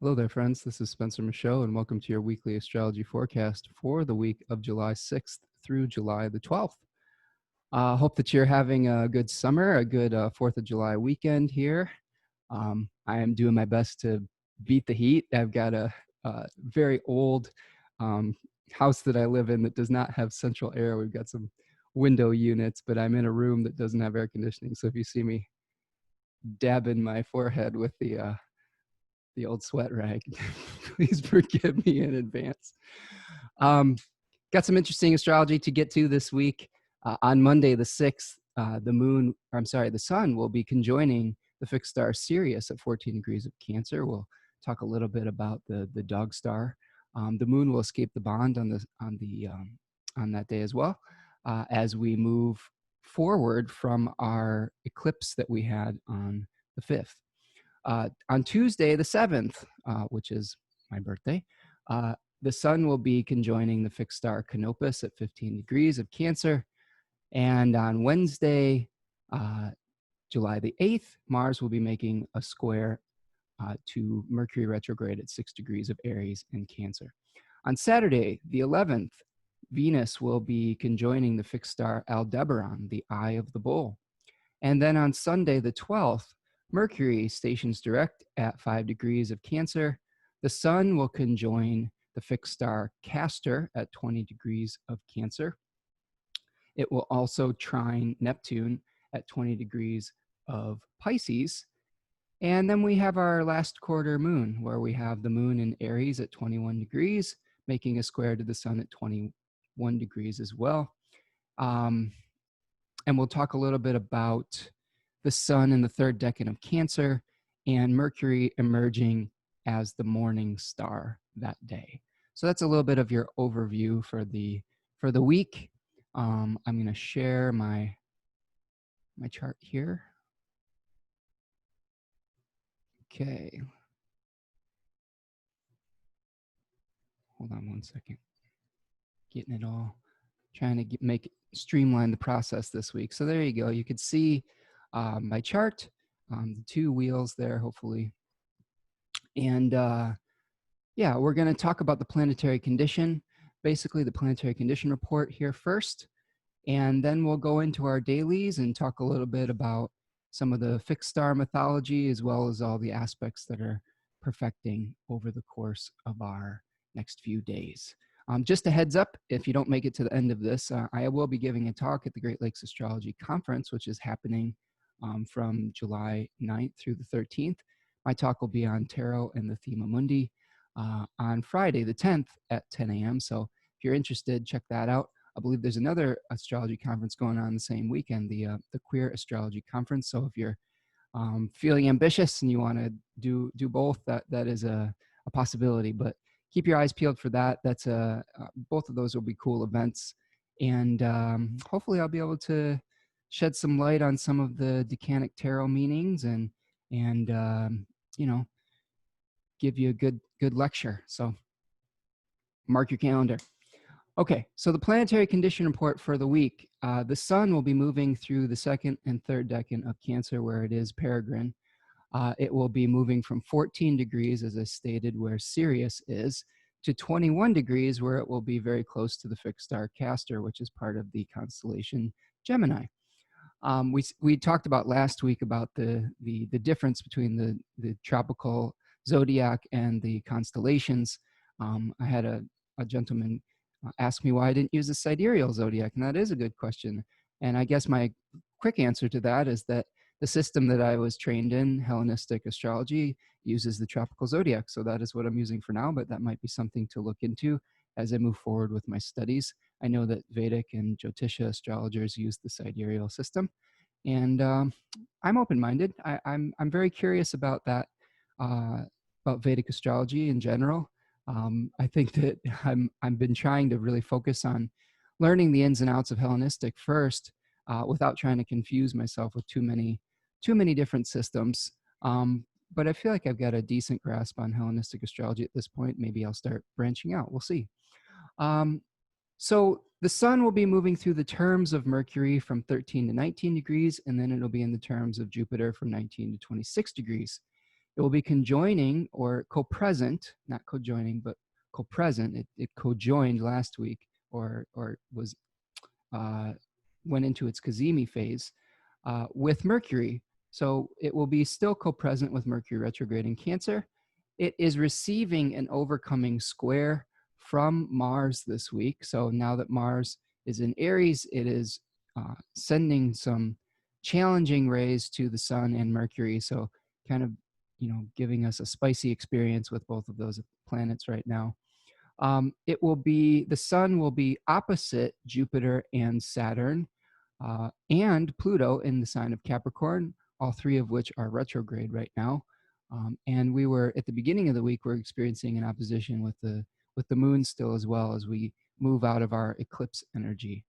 Hello there, friends. This is Spencer Michaud, and welcome to your weekly astrology forecast for the week of July 6th through July the 12th. Hope that you're having a good summer, a good 4th of July weekend here. I am doing my best to beat the heat. I've got a very old house that I live in that does not have central air. We've got some window units, but I'm in a room that doesn't have air conditioning. So if you see me dabbing my forehead with the old sweat rag, please forgive me in advance. Got some interesting astrology to get to this week. On Monday the 6th, the sun will be conjoining the fixed star Sirius at 14 degrees of Cancer. We'll talk a little bit about the dog star. The moon will escape the bond on that day as well, as we move forward from our eclipse that we had on the 5th. On Tuesday, the 7th, which is my birthday, the sun will be conjoining the fixed star Canopus at 15 degrees of Cancer. And on Wednesday, July the 8th, Mars will be making a square to Mercury retrograde at 6 degrees of Aries in Cancer. On Saturday, the 11th, Venus will be conjoining the fixed star Aldebaran, the eye of the bull. And then on Sunday, the 12th, Mercury stations direct at 5 degrees of Cancer. The sun will conjoin the fixed star Castor at 20 degrees of Cancer. It will also trine Neptune at 20 degrees of Pisces. And then we have our last quarter moon, where we have the moon in Aries at 21 degrees, making a square to the sun at 21 degrees as well. And we'll talk a little bit about the sun in the third decan of Cancer and Mercury emerging as the morning star that day. So that's a little bit of your overview for the week. I'm going to share my chart here. Okay. Hold on one second. Getting it all, trying to streamline the process this week. So there you go. You could see my chart, the two wheels there, hopefully. And yeah, we're going to talk about the planetary condition, basically the planetary condition report here first. And then we'll go into our dailies and talk a little bit about some of the fixed star mythology, as well as all the aspects that are perfecting over the course of our next few days. Just a heads up, if you don't make it to the end of this, I will be giving a talk at the Great Lakes Astrology Conference, which is happening from July 9th through the 13th. My talk will be on tarot and the Thema Mundi on Friday the 10th at 10 a.m. So if you're interested, check that out. I believe there's another astrology conference going on the same weekend, the Queer Astrology Conference. So if you're feeling ambitious and you want to do both, that is a possibility. But keep your eyes peeled for that. That's both of those will be cool events, and hopefully I'll be able to shed some light on some of the decanic tarot meanings and you know, give you a good lecture. So mark your calendar. Okay, so the planetary condition report for the week. The sun will be moving through the second and third decan of Cancer, where it is peregrine. It will be moving from 14 degrees, as I stated, where Sirius is, to 21 degrees, where it will be very close to the fixed star Castor, which is part of the constellation Gemini. We talked about last week about the difference between the tropical zodiac and the constellations. I had a gentleman ask me why I didn't use the sidereal zodiac, and that is a good question. And I guess my quick answer to that is that the system that I was trained in, Hellenistic astrology, uses the tropical zodiac. So that is what I'm using for now, but that might be something to look into as I move forward with my studies. I know that Vedic and Jyotisha astrologers use the sidereal system, and I'm open-minded. I'm very curious about that, about Vedic astrology in general. I think that I've been trying to really focus on learning the ins and outs of Hellenistic first, without trying to confuse myself with too many different systems. But I feel like I've got a decent grasp on Hellenistic astrology at this point. Maybe I'll start branching out. We'll see. So the sun will be moving through the terms of Mercury from 13 to 19 degrees, and then it'll be in the terms of Jupiter from 19 to 26 degrees. It will be conjoining or co-present, not co-joining, but co-present. It co-joined last week, or was went into its Cazimi phase with Mercury. So it will be still co-present with Mercury retrograde in Cancer. It is receiving an overcoming square from Mars this week. So now that Mars is in Aries, it is sending some challenging rays to the Sun and Mercury. So kind of, giving us a spicy experience with both of those planets right now. The Sun will be opposite Jupiter and Saturn and Pluto in the sign of Capricorn, all three of which are retrograde right now. And we were at the beginning of the week, we're experiencing an opposition with the moon still, as well as we move out of our eclipse energy.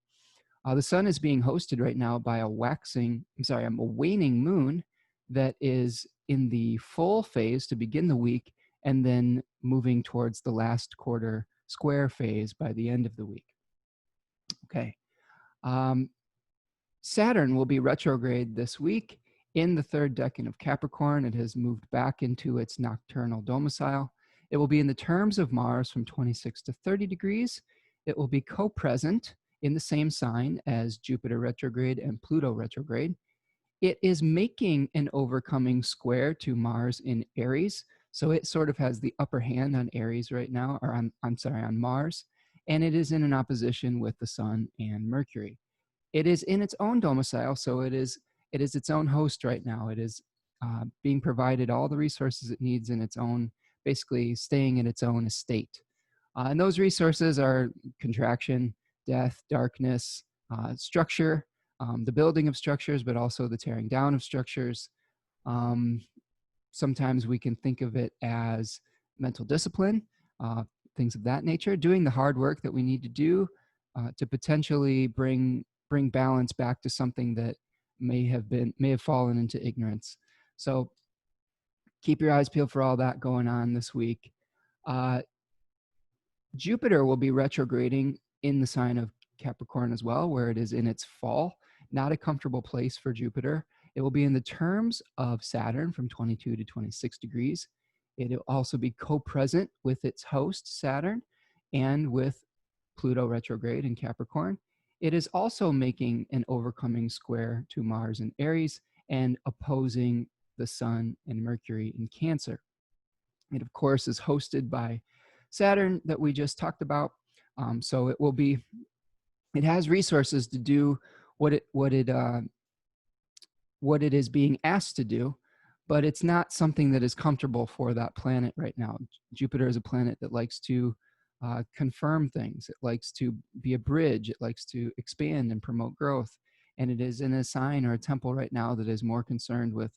The Sun is being hosted right now by a waning moon that is in the full phase to begin the week, and then moving towards the last quarter square phase by the end of the week. Okay. Saturn will be retrograde this week in the third decan of Capricorn. It has moved back into its nocturnal domicile. It will be in the terms of Mars from 26 to 30 degrees. It will be co-present in the same sign as Jupiter retrograde and Pluto retrograde. It is making an overcoming square to Mars in Aries. So it sort of has the upper hand on Aries right now, or on Mars. And it is in an opposition with the Sun and Mercury. It is in its own domicile, so it is its own host right now. It is being provided all the resources it needs in its own, basically staying in its own estate. And those resources are contraction, death, darkness, structure, the building of structures, but also the tearing down of structures. Sometimes we can think of it as mental discipline, things of that nature, doing the hard work that we need to do to potentially bring balance back to something that may have fallen into ignorance. So keep your eyes peeled for all that going on this week. Jupiter will be retrograding in the sign of Capricorn as well, where it is in its fall. Not a comfortable place for Jupiter. It will be in the terms of Saturn from 22 to 26 degrees. It will also be co-present with its host, Saturn, and with Pluto retrograde in Capricorn. It is also making an overcoming square to Mars in Aries and opposing the Sun and Mercury in Cancer. It, of course, is hosted by Saturn that we just talked about. So it has resources to do what it is being asked to do, but it's not something that is comfortable for that planet right now. Jupiter is a planet that likes to confirm things. It likes to be a bridge. It likes to expand and promote growth. And it is in a sign or a temple right now that is more concerned with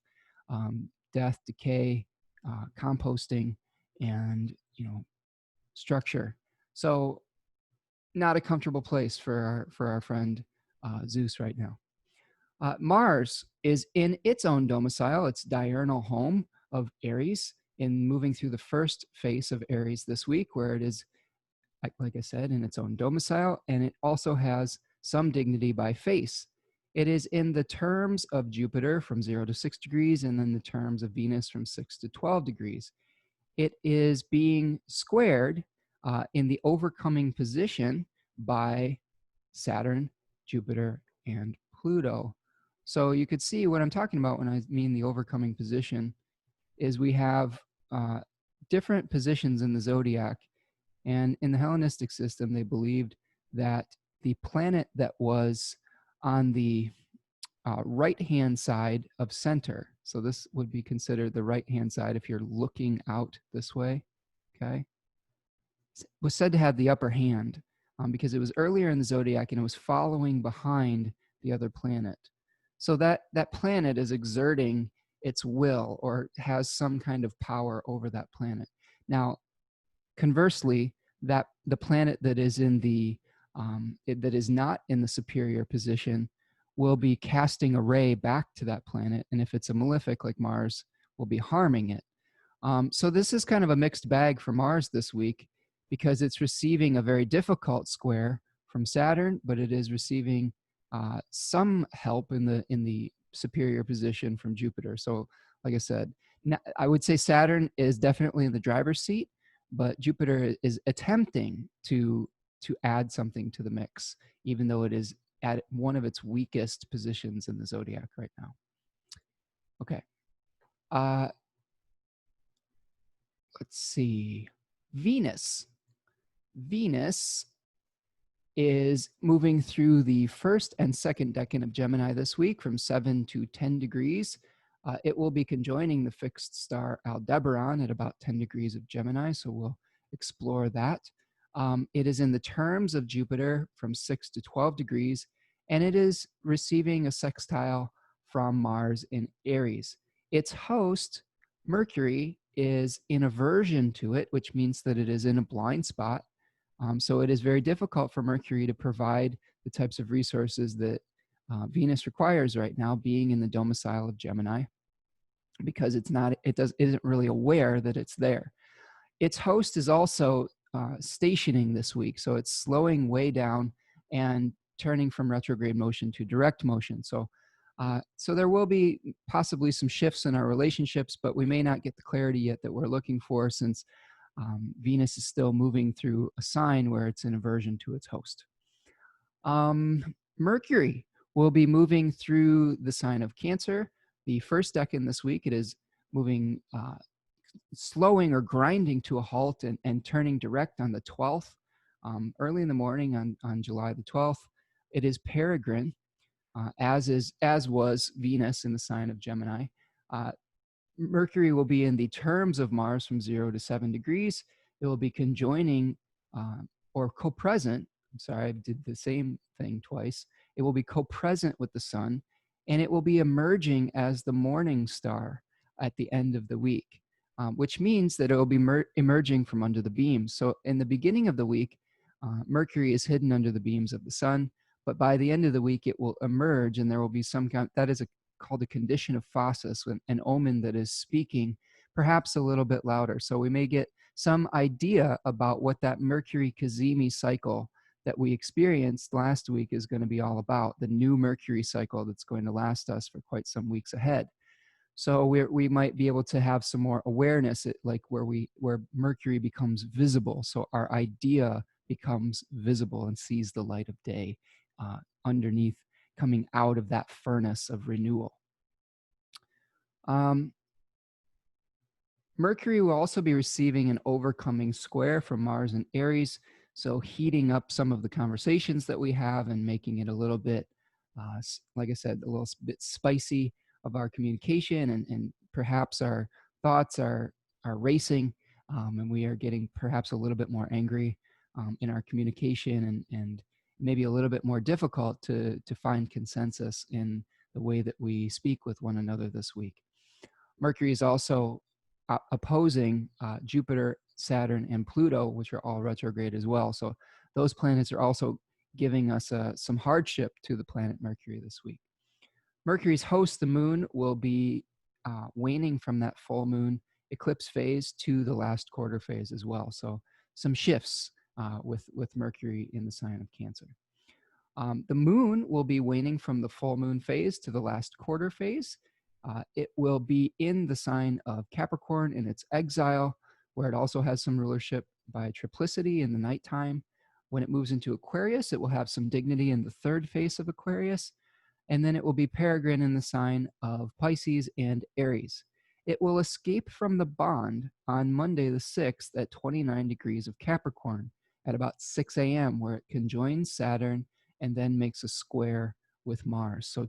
death, decay, composting, and structure. So not a comfortable place for our friend Zeus right now. Mars is in its own domicile, its diurnal home of Aries, in moving through the first phase of Aries this week, where it is, like I said, in its own domicile, and it also has some dignity by face. It is in the terms of Jupiter from 0 to 6 degrees, and then the terms of Venus from 6 to 12 degrees. It is being squared in the overcoming position by Saturn, Jupiter, and Pluto. So you could see what I'm talking about when I mean the overcoming position is we have different positions in the zodiac. And in the Hellenistic system, they believed that the planet that was on the right-hand side of center, so this would be considered the right-hand side if you're looking out this way, okay, was said to have the upper hand because it was earlier in the zodiac and it was following behind the other planet. So that planet is exerting its will or has some kind of power over that planet. Now, conversely, that the planet that is in the that is not in the superior position will be casting a ray back to that planet, and if it's a malefic like Mars, will be harming it. So this is kind of a mixed bag for Mars this week because it's receiving a very difficult square from Saturn, but it is receiving some help in the superior position from Jupiter. So, like I said, I would say Saturn is definitely in the driver's seat, but Jupiter is attempting to add something to the mix, even though it is at one of its weakest positions in the zodiac right now. Okay. Let's see. Venus. Venus is moving through the first and second decan of Gemini this week from 7 to 10 degrees. It will be conjoining the fixed star Aldebaran at about 10 degrees of Gemini, so we'll explore that. It is in the terms of Jupiter from 6 to 12 degrees, and it is receiving a sextile from Mars in Aries. Its host, Mercury, is in aversion to it, which means that it is in a blind spot. So it is very difficult for Mercury to provide the types of resources that Venus requires right now, being in the domicile of Gemini, because isn't really aware that it's there. Its host is also stationing this week, so it's slowing way down and turning from retrograde motion to direct motion. So there will be possibly some shifts in our relationships, but we may not get the clarity yet that we're looking for, since Venus is still moving through a sign where it's in aversion to its host. Mercury will be moving through the sign of Cancer. The first decan this week, it is moving, slowing or grinding to a halt and turning direct on the 12th, early in the morning on July the 12th. It is peregrine, as was Venus in the sign of Gemini. Mercury will be in the terms of Mars from 0 to 7 degrees. It will be conjoining or co-present. I'm sorry, I did the same thing twice. It will be co-present with the sun, and it will be emerging as the morning star at the end of the week, which means that it will be emerging from under the beams. So in the beginning of the week, Mercury is hidden under the beams of the sun, but by the end of the week, it will emerge, and there will be some kind, that is called a condition of phasis, an omen that is speaking perhaps a little bit louder. So we may get some idea about what that Mercury Cazimi cycle that we experienced last week is going to be all about, the new Mercury cycle that's going to last us for quite some weeks ahead. So we might be able to have some more awareness, like where Mercury becomes visible. So our idea becomes visible and sees the light of day underneath, coming out of that furnace of renewal. Mercury will also be receiving an overcoming square from Mars and Aries, so heating up some of the conversations that we have and making it a little bit, like I said, a little bit spicy of our communication, and perhaps our thoughts are racing, and we are getting perhaps a little bit more angry in our communication, and maybe a little bit more difficult to find consensus in the way that we speak with one another this week. Mercury is also opposing Jupiter, Saturn, and Pluto, which are all retrograde as well. So those planets are also giving us some hardship to the planet Mercury this week. Mercury's host, the moon, will be waning from that full moon eclipse phase to the last quarter phase as well. So some shifts with Mercury in the sign of Cancer. The moon will be waning from the full moon phase to the last quarter phase. It will be in the sign of Capricorn in its exile, where it also has some rulership by triplicity in the nighttime. When it moves into Aquarius, it will have some dignity in the third phase of Aquarius, and then it will be peregrine in the sign of Pisces and Aries. It will escape from the bond on Monday the 6th at 29 degrees of Capricorn at about 6 a.m., where it conjoins Saturn and then makes a square with Mars. So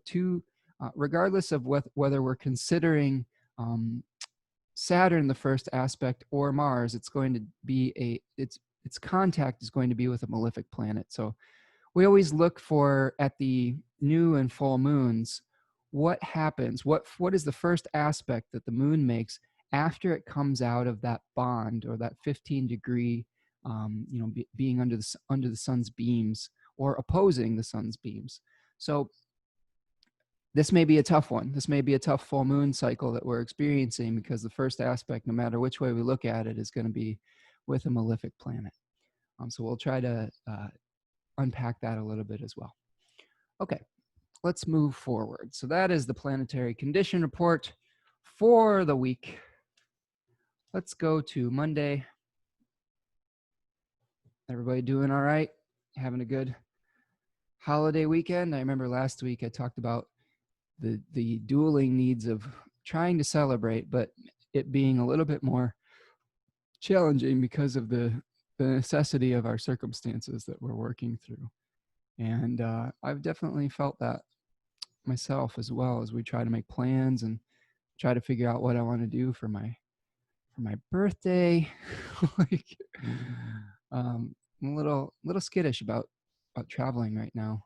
regardless of whether we're considering Saturn the first aspect or Mars, it's going to be its contact is going to be with a malefic planet. So we always look for, at the new and full moons, what happens, what is the first aspect that the moon makes after it comes out of that bond, or that 15-degree, being under the sun's beams or opposing the sun's beams. So this may be a tough one. This may be a tough full moon cycle that we're experiencing, because the first aspect, no matter which way we look at it, is going to be with a malefic planet. So we'll try to unpack that a little bit as well. Okay, let's move forward. So that is the planetary condition report for the week. Let's go to Monday. Everybody doing all right? Having a good holiday weekend? I remember last week I talked about the dueling needs of trying to celebrate, but it being a little bit more challenging because of the necessity of our circumstances that we're working through. And I've definitely felt that myself as well, as we try to make plans and try to figure out what I want to do for my birthday. Like, I'm a little skittish about traveling right now,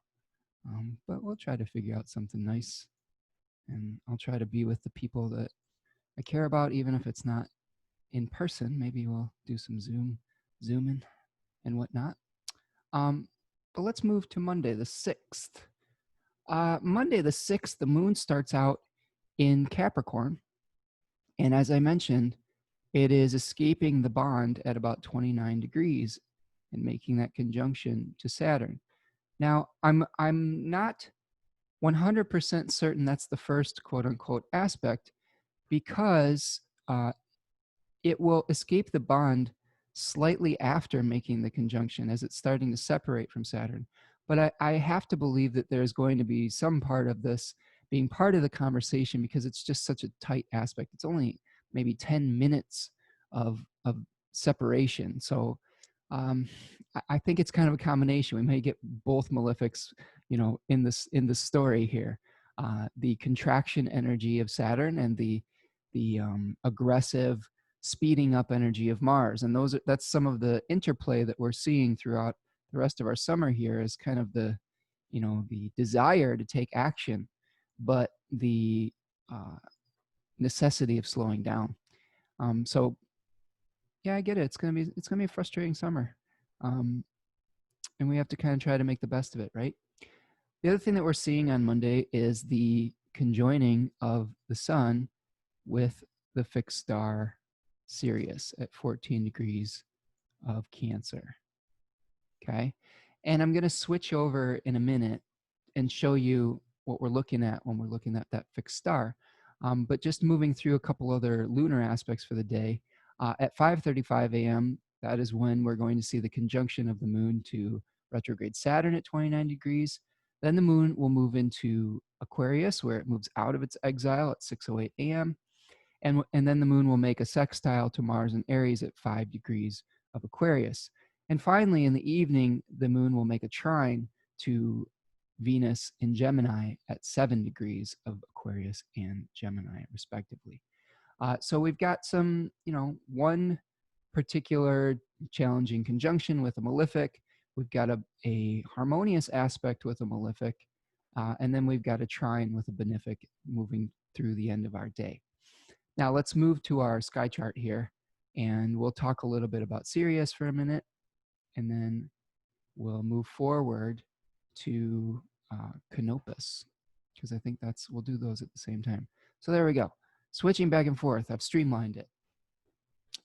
but we'll try to figure out something nice, and I'll try to be with the people that I care about, even if it's not in person. Maybe we'll do some zooming and whatnot. But let's move to Monday the 6th. Monday the 6th, the moon starts out in Capricorn, and as I mentioned, it is escaping the bond at about 29 degrees and making that conjunction to Saturn. Now, I'm not 100% certain that's the first quote unquote aspect, because it will escape the bond slightly after making the conjunction, as it's starting to separate from Saturn. But I have to believe that there's going to be some part of this being part of the conversation, because it's just such a tight aspect. It's only maybe 10 minutes of separation. So I think it's kind of a combination. We may get both malefics, in this story here. The contraction energy of Saturn and the aggressive speeding up energy of Mars. And that's some of the interplay that we're seeing throughout the rest of our summer here, is kind of the desire to take action, but the necessity of slowing down. So yeah, I get it. It's gonna be a frustrating summer, and we have to kind of try to make the best of it, right? The other thing that we're seeing on Monday is the conjoining of the Sun with the fixed star Sirius at 14 degrees of Cancer. Okay, and I'm going to switch over in a minute and show you what we're looking at when we're looking at that fixed star. But just moving through a couple other lunar aspects for the day. At 5:35 a.m., that is when we're going to see the conjunction of the moon to retrograde Saturn at 29 degrees. Then the moon will move into Aquarius, where it moves out of its exile at 6:08 a.m. And then the moon will make a sextile to Mars in Aries at 5 degrees of Aquarius. And finally, in the evening, the moon will make a trine to Venus in Gemini at 7 degrees of Aquarius and Gemini, respectively. So we've got some, one particular challenging conjunction with a malefic. We've got a harmonious aspect with a malefic. And then we've got a trine with a benefic moving through the end of our day. Now let's move to our sky chart here, and we'll talk a little bit about Sirius for a minute, and then we'll move forward to CANOPUS, because I think we'll do those at the same time. So there we go. Switching back and forth, I've streamlined it.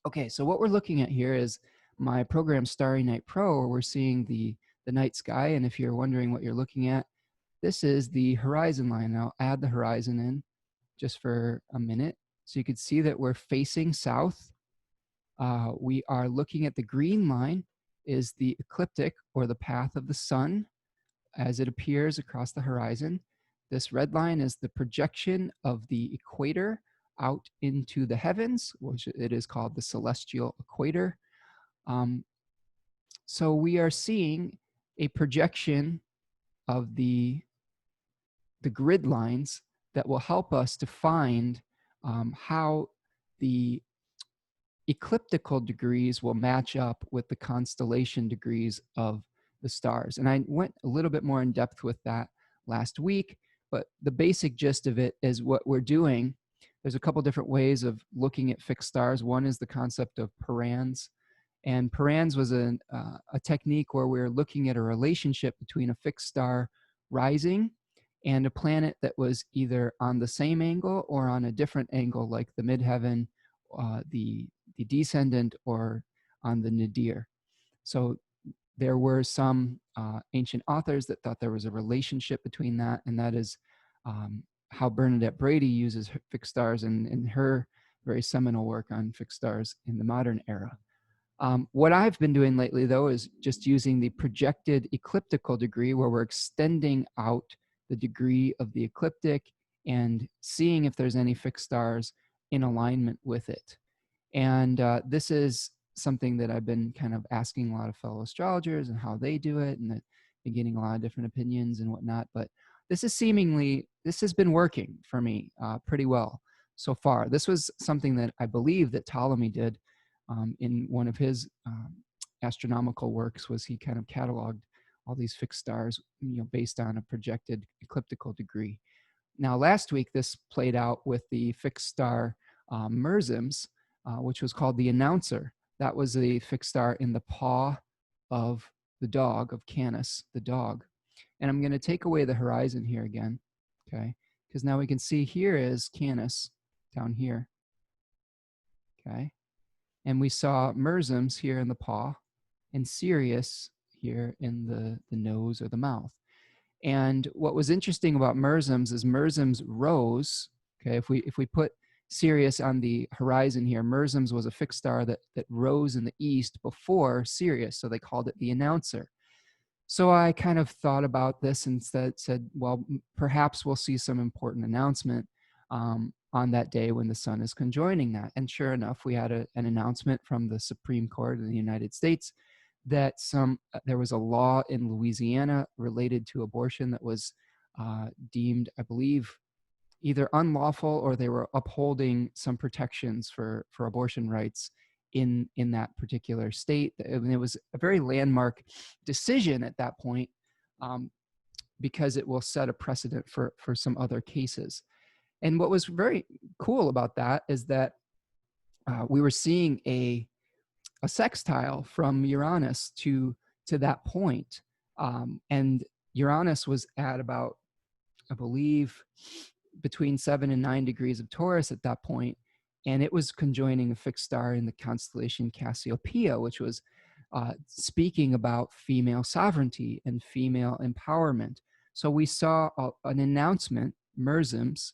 Okay, so what we're looking at here is my program Starry Night Pro, where we're seeing the night sky. And if you're wondering what you're looking at, this is the horizon line. I'll add the horizon in just for a minute, so you can see that we're facing south. We are looking at the green line is the ecliptic, or the path of the sun as it appears across the horizon. This red line is the projection of the equator out into the heavens, which it is called the celestial equator. So we are seeing a projection of the grid lines that will help us to find how the ecliptical degrees will match up with the constellation degrees of the stars. And I went a little bit more in depth with that last week, but the basic gist of it is what we're doing. There's a couple different ways of looking at fixed stars. One is the concept of parans. And parans was a technique where we're looking at a relationship between a fixed star rising and a planet that was either on the same angle or on a different angle, like the midheaven, the descendant, or on the nadir. So there were some ancient authors that thought there was a relationship between that, and that is how Bernadette Brady uses fixed stars in her very seminal work on fixed stars in the modern era. What I've been doing lately, though, is just using the projected ecliptical degree, where we're extending out the degree of the ecliptic and seeing if there's any fixed stars in alignment with it. And this is something that I've been kind of asking a lot of fellow astrologers and how they do it, and that been getting a lot of different opinions and whatnot. But this has been working for me pretty well so far. This was something that I believe that Ptolemy did in one of his astronomical works. Was he kind of cataloged all these fixed stars, based on a projected ecliptical degree. Now, last week, this played out with the fixed star MERSIMS, which was called the Announcer. That was a fixed star in the paw of the dog, of Canis, the dog. And I'm going to take away the horizon here again, okay? Because now we can see here is Canis down here, okay? And we saw MERSIMS here in the paw and SIRIUS here in the nose or the mouth. And what was interesting about MERSIMS is MERSIMS rose, okay? If we put SIRIUS on the horizon here, MERSIMS was a fixed star that rose in the east before SIRIUS, so they called it the Announcer. So I kind of thought about this and said, well, perhaps we'll see some important announcement on that day when the sun is conjoining that. And sure enough, we had an announcement from the Supreme Court of the United States that there was a law in Louisiana related to abortion that was deemed, I believe, either unlawful, or they were upholding some protections for abortion rights in that particular state. And it was a very landmark decision at that point, because it will set a precedent for some other cases. And what was very cool about that is that we were seeing a sextile from Uranus to that point. And Uranus was at about, I believe, between 7 and 9 degrees of Taurus at that point. And it was conjoining a fixed star in the constellation Cassiopeia, which was speaking about female sovereignty and female empowerment. So we saw an announcement, MERSIMS,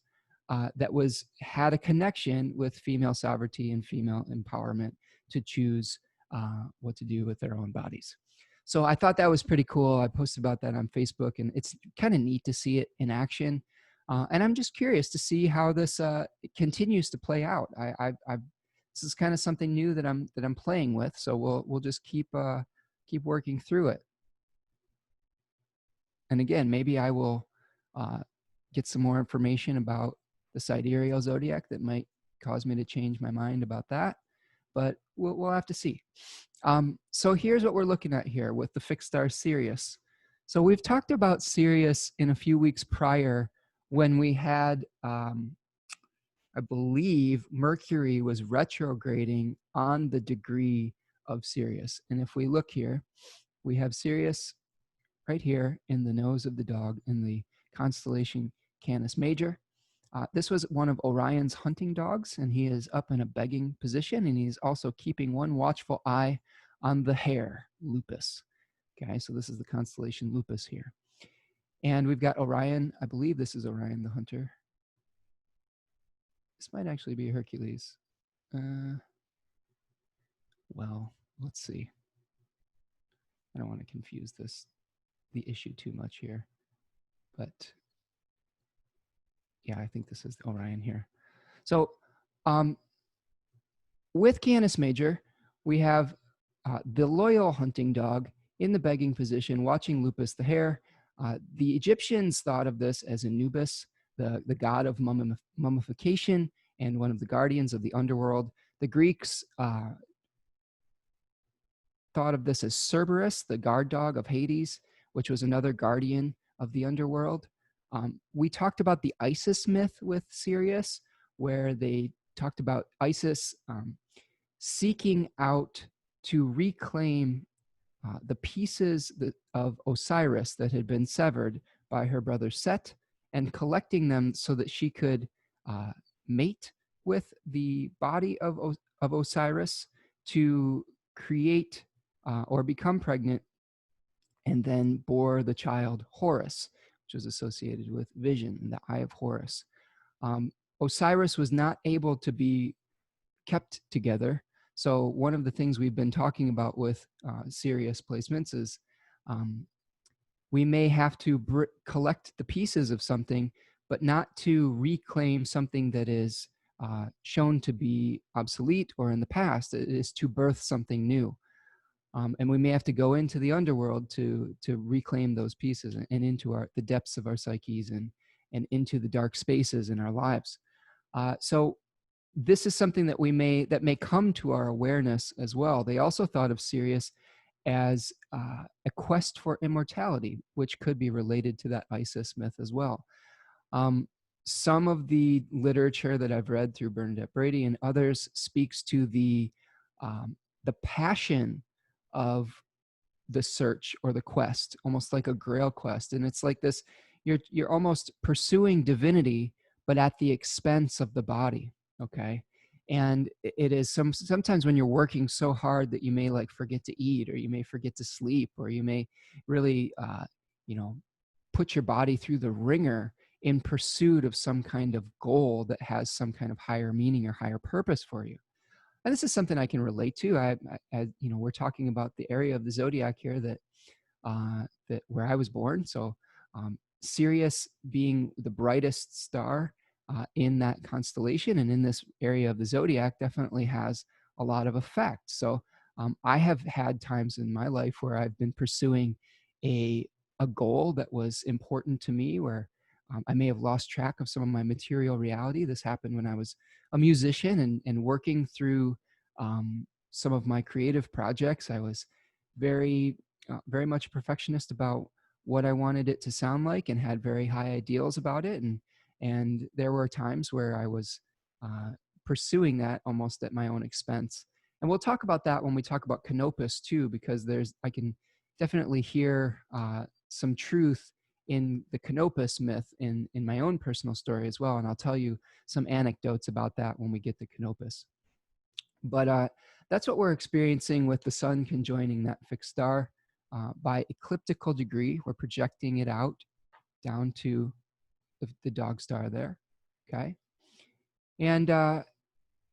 that had a connection with female sovereignty and female empowerment to choose what to do with their own bodies. So I thought that was pretty cool. I posted about that on Facebook, and it's kind of neat to see it in action. And I'm just curious to see how this continues to play out. This is kind of something new that I'm playing with. So we'll just keep working through it. And again, maybe I will get some more information about the sidereal zodiac that might cause me to change my mind about that. But we'll have to see. So here's what we're looking at here with the fixed star Sirius. So we've talked about Sirius in a few weeks prior, when we had, I believe, Mercury was retrograding on the degree of Sirius. And if we look here, we have Sirius right here in the nose of the dog in the constellation Canis Major. This was one of Orion's hunting dogs, and he is up in a begging position, and he's also keeping one watchful eye on the hare, Lupus. Okay, so this is the constellation Lupus here. And we've got Orion. I believe this is Orion the hunter. This might actually be Hercules. Well, let's see. I don't want to confuse the issue too much here. But yeah, I think this is Orion here. So with Canis Major, we have the loyal hunting dog in the begging position, watching Lupus the hare. The Egyptians thought of this as Anubis, the god of mummification and one of the guardians of the underworld. The Greeks thought of this as Cerberus, the guard dog of Hades, which was another guardian of the underworld. We talked about the Isis myth with Sirius, where they talked about Isis seeking out to reclaim the pieces of Osiris that had been severed by her brother Set, and collecting them so that she could mate with the body of Osiris to create or become pregnant, and then bore the child Horus, which was associated with vision, the eye of Horus. Osiris was not able to be kept together. So one of the things we've been talking about with Sirius placements is we may have to collect the pieces of something, but not to reclaim something that is shown to be obsolete or in the past. It is to birth something new. And we may have to go into the underworld to reclaim those pieces and into the depths of our psyches and into the dark spaces in our lives. So this is something that may come to our awareness as well. They also thought of Sirius as a quest for immortality, which could be related to that Isis myth as well. Some of the literature that I've read through Bernadette Brady and others speaks to the passion of the search or the quest, almost like a grail quest. And it's like this, you're almost pursuing divinity, but at the expense of the body. Okay. And it is sometimes when you're working so hard that you may like forget to eat, or you may forget to sleep, or you may really, put your body through the ringer in pursuit of some kind of goal that has some kind of higher meaning or higher purpose for you. And this is something I can relate to. We're talking about the area of the zodiac here that where I was born. So Sirius being the brightest star in that constellation and in this area of the zodiac definitely has a lot of effect. So I have had times in my life where I've been pursuing a goal that was important to me, where I may have lost track of some of my material reality. This happened when I was a musician and working through some of my creative projects. I was very much a perfectionist about what I wanted it to sound like and had very high ideals about it. And there were times where I was pursuing that almost at my own expense. And we'll talk about that when we talk about Canopus too, because I can definitely hear some truth in the Canopus myth in my own personal story as well. And I'll tell you some anecdotes about that when we get to Canopus. But that's what we're experiencing with the sun conjoining that fixed star. By ecliptical degree, we're projecting it out down to the dog star there, okay? And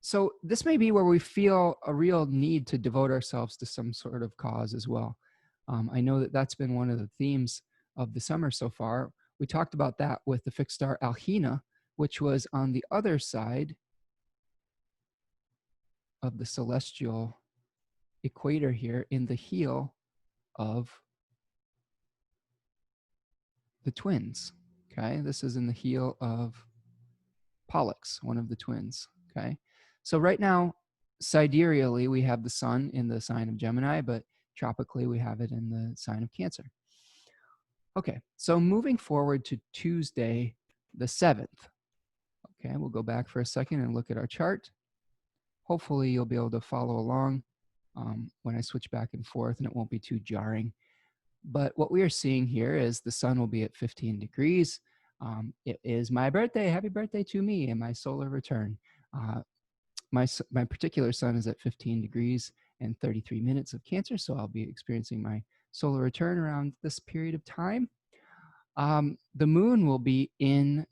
so this may be where we feel a real need to devote ourselves to some sort of cause as well. I know that that's been one of the themes of the summer so far. We talked about that with the fixed star Alhina, which was on the other side of the celestial equator here in the heel of the twins, okay? This is in the heel of Pollux, one of the twins, okay? So right now, sidereally, we have the sun in the sign of Gemini, but tropically, we have it in the sign of Cancer. Okay, so moving forward to Tuesday, the 7th. Okay, we'll go back for a second and look at our chart. Hopefully, you'll be able to follow along when I switch back and forth, and it won't be too jarring. But what we are seeing here is the sun will be at 15 degrees. It is my birthday. Happy birthday to me and my solar return. My particular sun is at 15 degrees and 33 minutes of Cancer, so I'll be experiencing my solar return around this period of time. The moon will be in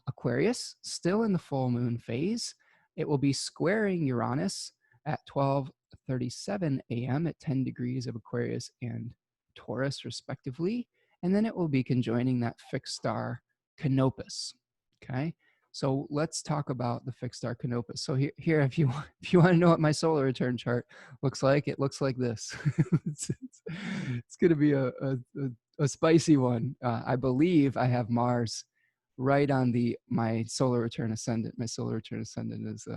Aquarius, still in the full moon phase. It will be squaring Uranus at 12:37 a.m. at 10 degrees of Aquarius and Taurus, respectively. And then it will be conjoining that fixed star Canopus. Okay, so let's talk about the fixed star Canopus. So here, if you want to know what my solar return chart looks like, it looks like this. it's going to be a spicy one. I believe I have Mars right on my solar return ascendant. My solar return ascendant is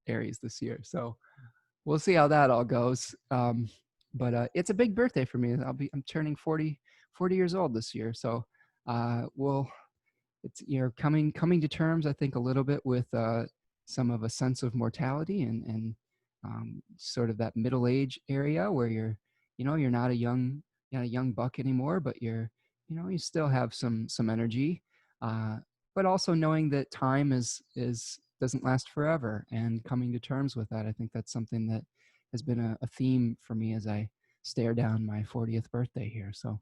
Aries this year, so we'll see how that all goes. But it's a big birthday for me. I'm turning 40 years old this year, so it's coming to terms, I think, a little bit with some of a sense of mortality and sort of that middle age area where you're not a young buck anymore, but you still have some energy, but also knowing that time doesn't last forever, and coming to terms with that. I think that's something that has been a theme for me as I stare down my 40th birthday here. So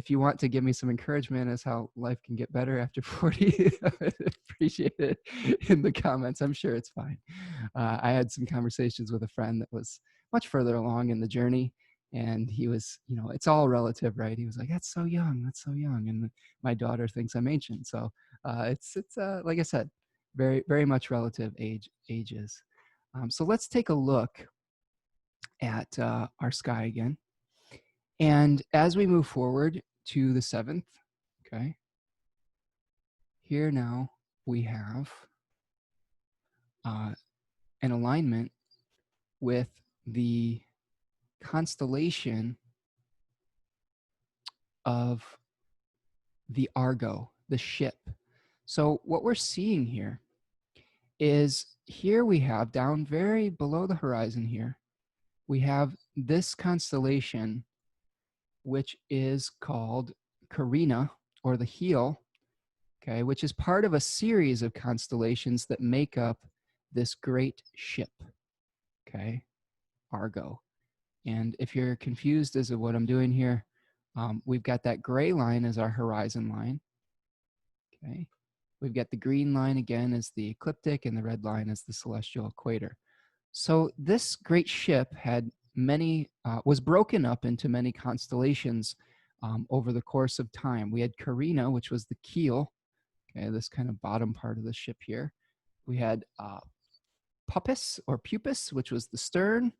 if you want to give me some encouragement as how life can get better after 40, I would appreciate it in the comments. I'm sure it's fine. I had some conversations with a friend that was much further along in the journey, and he was, you know, it's all relative, right? He was like, that's so young, that's so young. And my daughter thinks I'm ancient. So it's like I said, very, very much relative ages. So let's take a look at our sky again. And as we move forward to the 7th, okay, here now we have an alignment with the constellation of the Argo, the ship. So what we're seeing here is, here we have, down very below the horizon here, we have this constellation, which is called Carina, or the heel, okay, which is part of a series of constellations that make up this great ship, okay, Argo. And if you're confused as to what I'm doing here, we've got that gray line as our horizon line, okay. We've got the green line again as the ecliptic, and the red line as the celestial equator. So this great ship had many, was broken up into many constellations over the course of time. We had Carina, which was the keel, okay, this kind of bottom part of the ship here. We had Pupus or Pupus, which was the stern,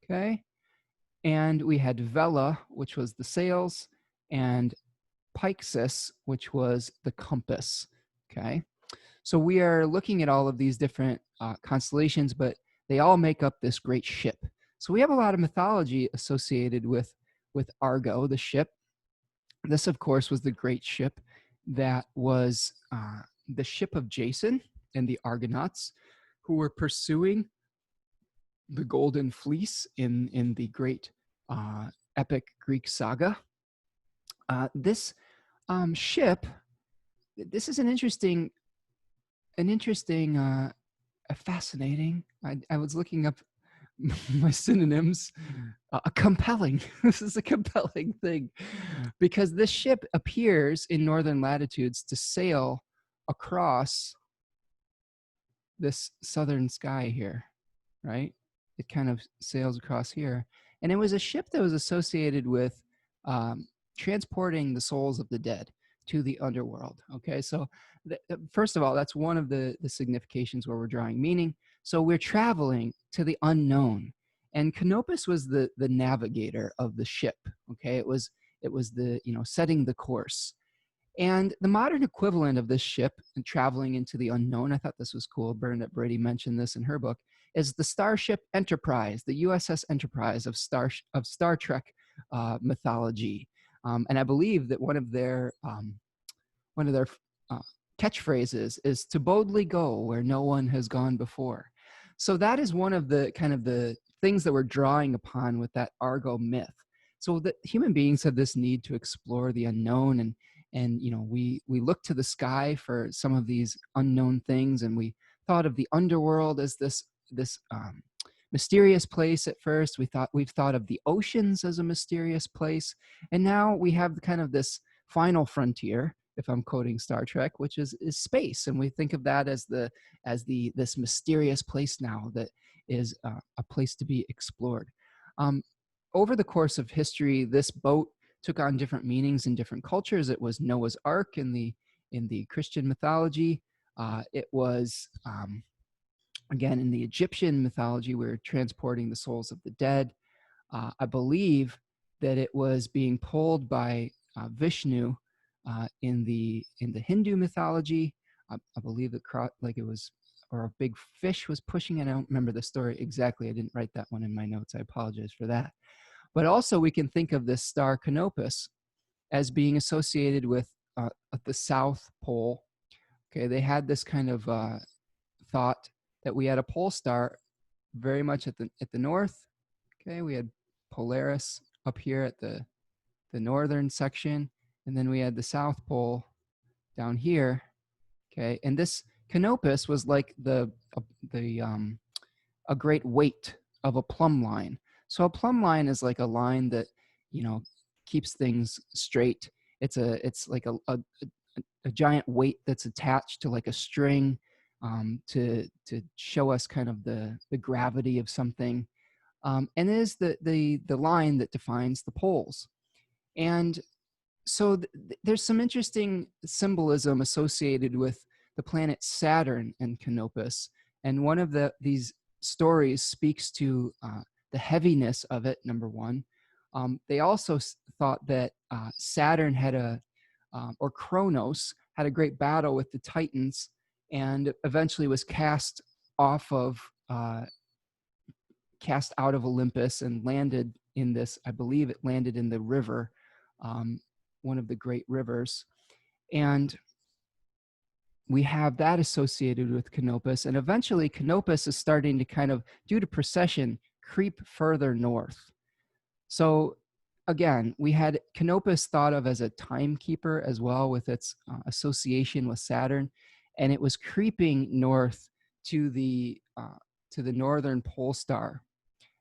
okay, and we had Vela, which was the sails, and Pyxis, which was the compass, okay. So we are looking at all of these different constellations, but they all make up this great ship. So we have a lot of mythology associated with Argo, the ship. This, of course, was the great ship that was the ship of Jason and the Argonauts, who were pursuing the Golden Fleece in the great epic Greek saga. This ship, this is fascinating. I was looking up my synonyms. Compelling. This is a compelling thing, because this ship appears in northern latitudes to sail across this southern sky here, right? It kind of sails across here. And it was a ship that was associated with transporting the souls of the dead to the underworld. Okay, so first of all, that's one of the significations where we're drawing meaning. So we're traveling to the unknown, and Canopus was the navigator of the ship. Okay, it was the, you know, setting the course. And the modern equivalent of this ship and traveling into the unknown, I thought this was cool, Bernadette Brady mentioned this in her book, is the Starship Enterprise, the USS Enterprise of Star Trek mythology. And I believe that one of their catchphrases is to boldly go where no one has gone before. So that is one of the kind of the things that we're drawing upon with that Argo myth. So that human beings have this need to explore the unknown, and you know, we look to the sky for some of these unknown things, and we thought of the underworld as this mysterious place at first. We've thought of the oceans as a mysterious place, and now we have kind of this final frontier, if I'm quoting Star Trek, which is space, and we think of that as this mysterious place now that is a place to be explored. Over the course of history, this boat took on different meanings in different cultures. It was Noah's Ark in the Christian mythology. It was again, in the Egyptian mythology, we were transporting the souls of the dead. I believe that it was being pulled by Vishnu in the Hindu mythology. I believe that it was, or a big fish was pushing it. I don't remember the story exactly. I didn't write that one in my notes. I apologize for that. But also we can think of this star Canopus as being associated with the South Pole. Okay, they had this kind of thought that we had a pole star very much at the north. Okay, we had Polaris up here at the northern section, and then we had the South Pole down here. Okay, and this Canopus was like a great weight of a plumb line. So a plumb line is like a line that, you know, keeps things straight. It's like a giant weight that's attached to like a string, to show us kind of the gravity of something, and it is the line that defines the poles. And so there's some interesting symbolism associated with the planet Saturn and Canopus, and one of these stories speaks to the heaviness of it. Number one, they also thought that Saturn had or Kronos had a great battle with the Titans, and eventually was cast off of cast out of Olympus and landed in this, I believe it landed in the river, one of the great rivers. And we have that associated with Canopus. And eventually Canopus is starting to kind of, due to precession, creep further north. So again, we had Canopus thought of as a timekeeper as well, with its association with Saturn. And it was creeping north to the northern pole star,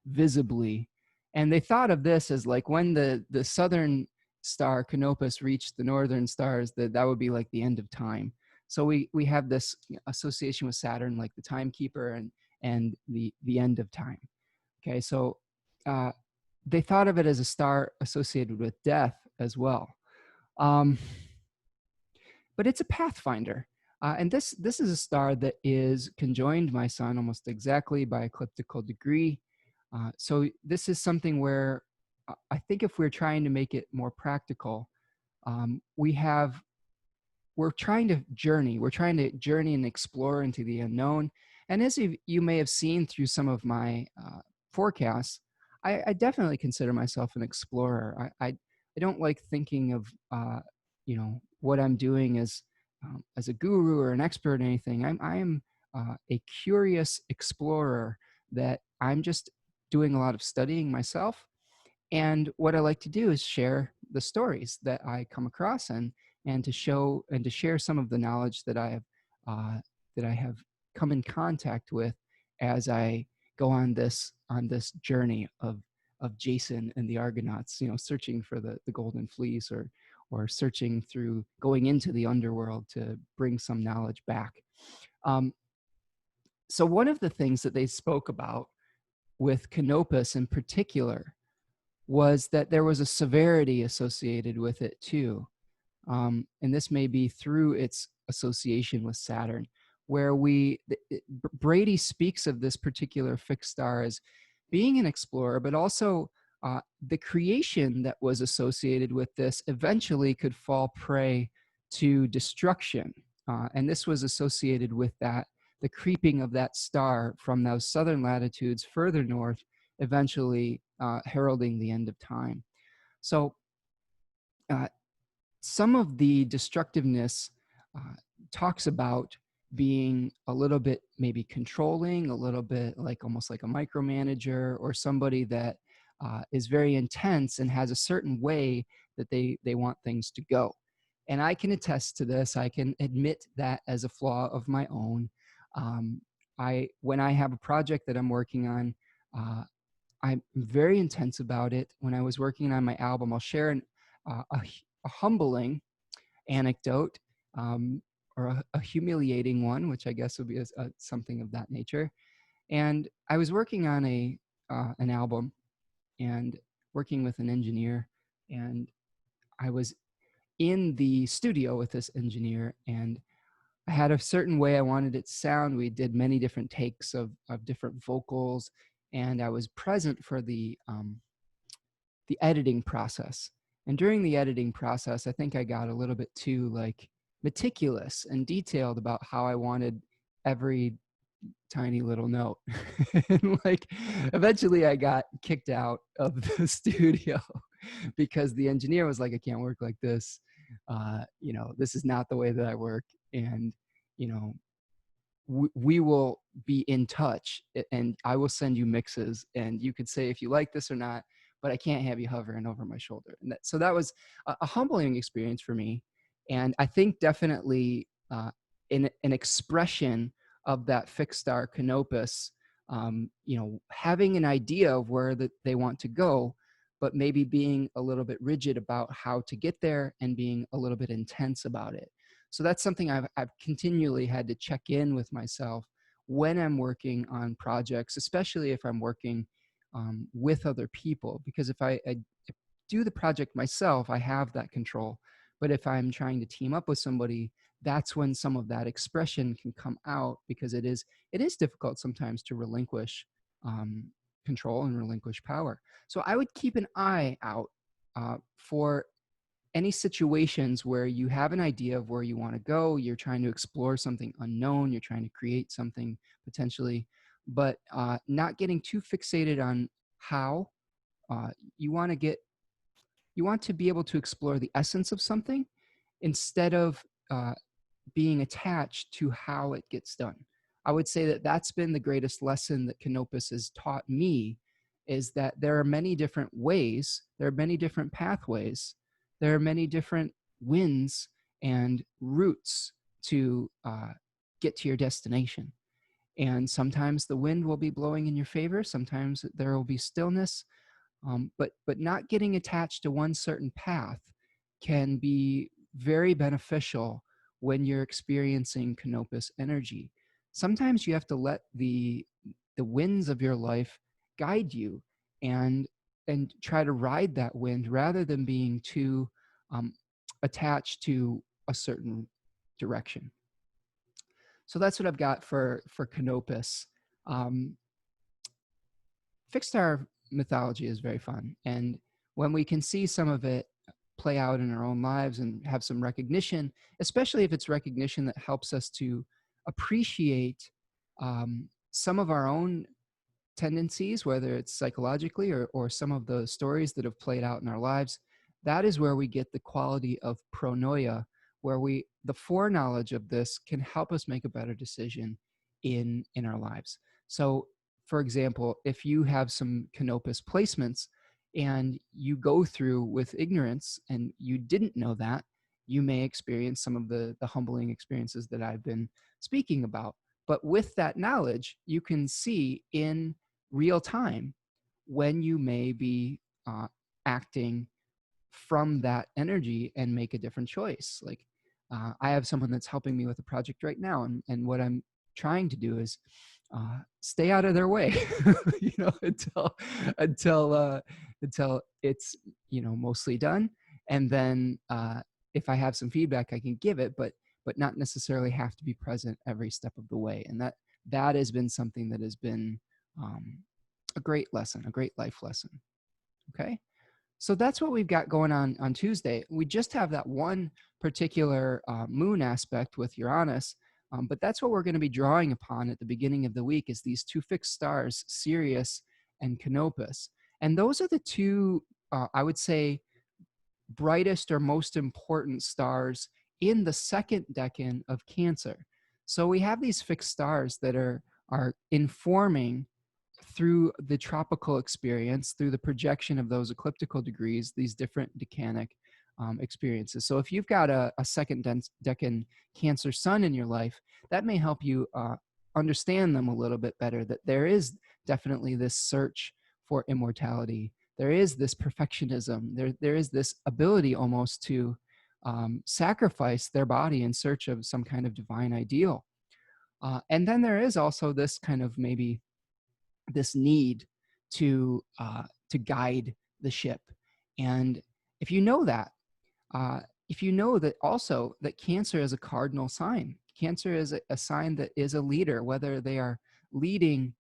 visibly. And they thought of this as like when the southern star Canopus reached the northern stars, that would be like the end of time. So we have this association with Saturn, like the timekeeper and the end of time. Okay, so they thought of it as a star associated with death as well. But it's a pathfinder. And this is a star that is conjoined my sun almost exactly by ecliptical degree. So this is something where I think if we're trying to make it more practical, we're trying to journey and explore into the unknown. And as you may have seen through some of my forecasts, I definitely consider myself an explorer. I don't like thinking of what I'm doing as a guru or an expert in anything. I am a curious explorer, that I'm just doing a lot of studying myself. And what I like to do is share the stories that I come across, and to show and to share some of the knowledge that I have come in contact with as I go on this journey of Jason and the Argonauts, searching for the golden fleece, or searching through, going into the underworld to bring some knowledge back. So one of the things that they spoke about with Canopus in particular was that there was a severity associated with it too. And this may be through its association with Saturn, where Brady speaks of this particular fixed star as being an explorer, but also the creation that was associated with this eventually could fall prey to destruction. And this was associated with the creeping of that star from those southern latitudes further north, eventually heralding the end of time. So some of the destructiveness talks about being a little bit maybe controlling, a little bit like almost like a micromanager, or somebody that is very intense and has a certain way that they want things to go. And I can attest to this. I can admit that as a flaw of my own. When I have a project that I'm working on, I'm very intense about it. When I was working on my album, I'll share a humbling anecdote, or a humiliating one, which I guess would be something of that nature. And I was working on an album and working with an engineer, and I was in the studio with this engineer, and I had a certain way I wanted it to sound. We did many different takes of different vocals, and I was present for the editing process. And during the editing process, I think I got a little bit too meticulous and detailed about how I wanted every tiny little note. And eventually I got kicked out of the studio because the engineer was like, I can't work like this. This is not the way that I work. And, we will be in touch, and I will send you mixes, and you could say if you like this or not, but I can't have you hovering over my shoulder. And so that was a humbling experience for me. And I think definitely in an expression of that fixed star Canopus, having an idea of where they want to go, but maybe being a little bit rigid about how to get there and being a little bit intense about it. So that's something I've continually had to check in with myself when I'm working on projects, especially if I'm working with other people, because if I do the project myself, I have that control. But if I'm trying to team up with somebody, that's when some of that expression can come out, because it is difficult sometimes to relinquish um, control and relinquish power. So I would keep an eye out for any situations where you have an idea of where you want to go, you're trying to explore something unknown, you're trying to create something potentially, but not getting too fixated on how. You want to be able to explore the essence of something instead of being attached to how it gets done. I would say that that's been the greatest lesson that Canopus has taught me, is that there are many different ways, there are many different pathways, there are many different winds and routes to get to your destination. And sometimes the wind will be blowing in your favor, sometimes there will be stillness, but not getting attached to one certain path can be very beneficial when you're experiencing Canopus energy. Sometimes you have to let the winds of your life guide you, and try to ride that wind rather than being too attached to a certain direction. So that's what I've got for Canopus. Fixed star mythology is very fun, and when we can see some of it play out in our own lives and have some recognition, especially if it's recognition that helps us to appreciate some of our own tendencies, whether it's psychologically or some of the stories that have played out in our lives, that is where we get the quality of pronoia, where the foreknowledge of this can help us make a better decision in our lives. So for example, if you have some Canopus placements and you go through with ignorance and you didn't know that, you may experience some of the humbling experiences that I've been speaking about. But with that knowledge, you can see in real time when you may be acting from that energy and make a different choice. Like I have someone that's helping me with a project right now, and what I'm trying to do is stay out of their way, you know, until it's, you know, mostly done, and then if I have some feedback, I can give it, but not necessarily have to be present every step of the way. And that has been something that has been a great lesson, a great life lesson. Okay. So that's what we've got going on Tuesday. We just have that one particular moon aspect with Uranus, but that's what we're going to be drawing upon at the beginning of the week, is these two fixed stars, Sirius and Canopus. And those are the two, I would say, brightest or most important stars in the second decan of Cancer. So we have these fixed stars that are informing through the tropical experience, through the projection of those ecliptical degrees, these different decanic experiences. So if you've got a second decan Cancer sun in your life, that may help you understand them a little bit better, that there is definitely this search for immortality. There is this perfectionism. There is this ability almost to sacrifice their body in search of some kind of divine ideal. And then there is also this kind of maybe this need to guide the ship. And if you know that, if you know that also that Cancer is a cardinal sign, Cancer is a sign that is a leader, whether they are leading,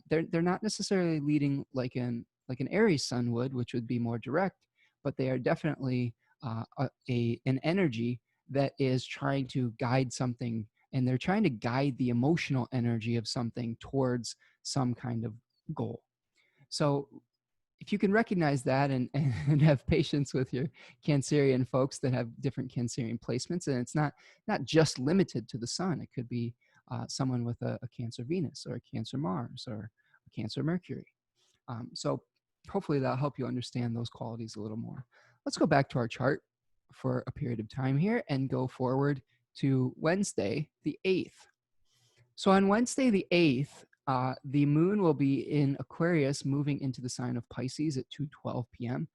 they're not necessarily leading like an Aries sun would, which would be more direct, but they are definitely an energy that is trying to guide something, and they're trying to guide the emotional energy of something towards some kind of goal. So if you can recognize that and have patience with your Cancerian folks that have different Cancerian placements, and it's not just limited to the sun. It could be someone with a Cancer Venus or a Cancer Mars or a Cancer Mercury. So hopefully that'll help you understand those qualities a little more. Let's go back to our chart for a period of time here and go forward to Wednesday, the 8th. So on Wednesday, the 8th, the moon will be in Aquarius, moving into the sign of Pisces at 2:12 p.m.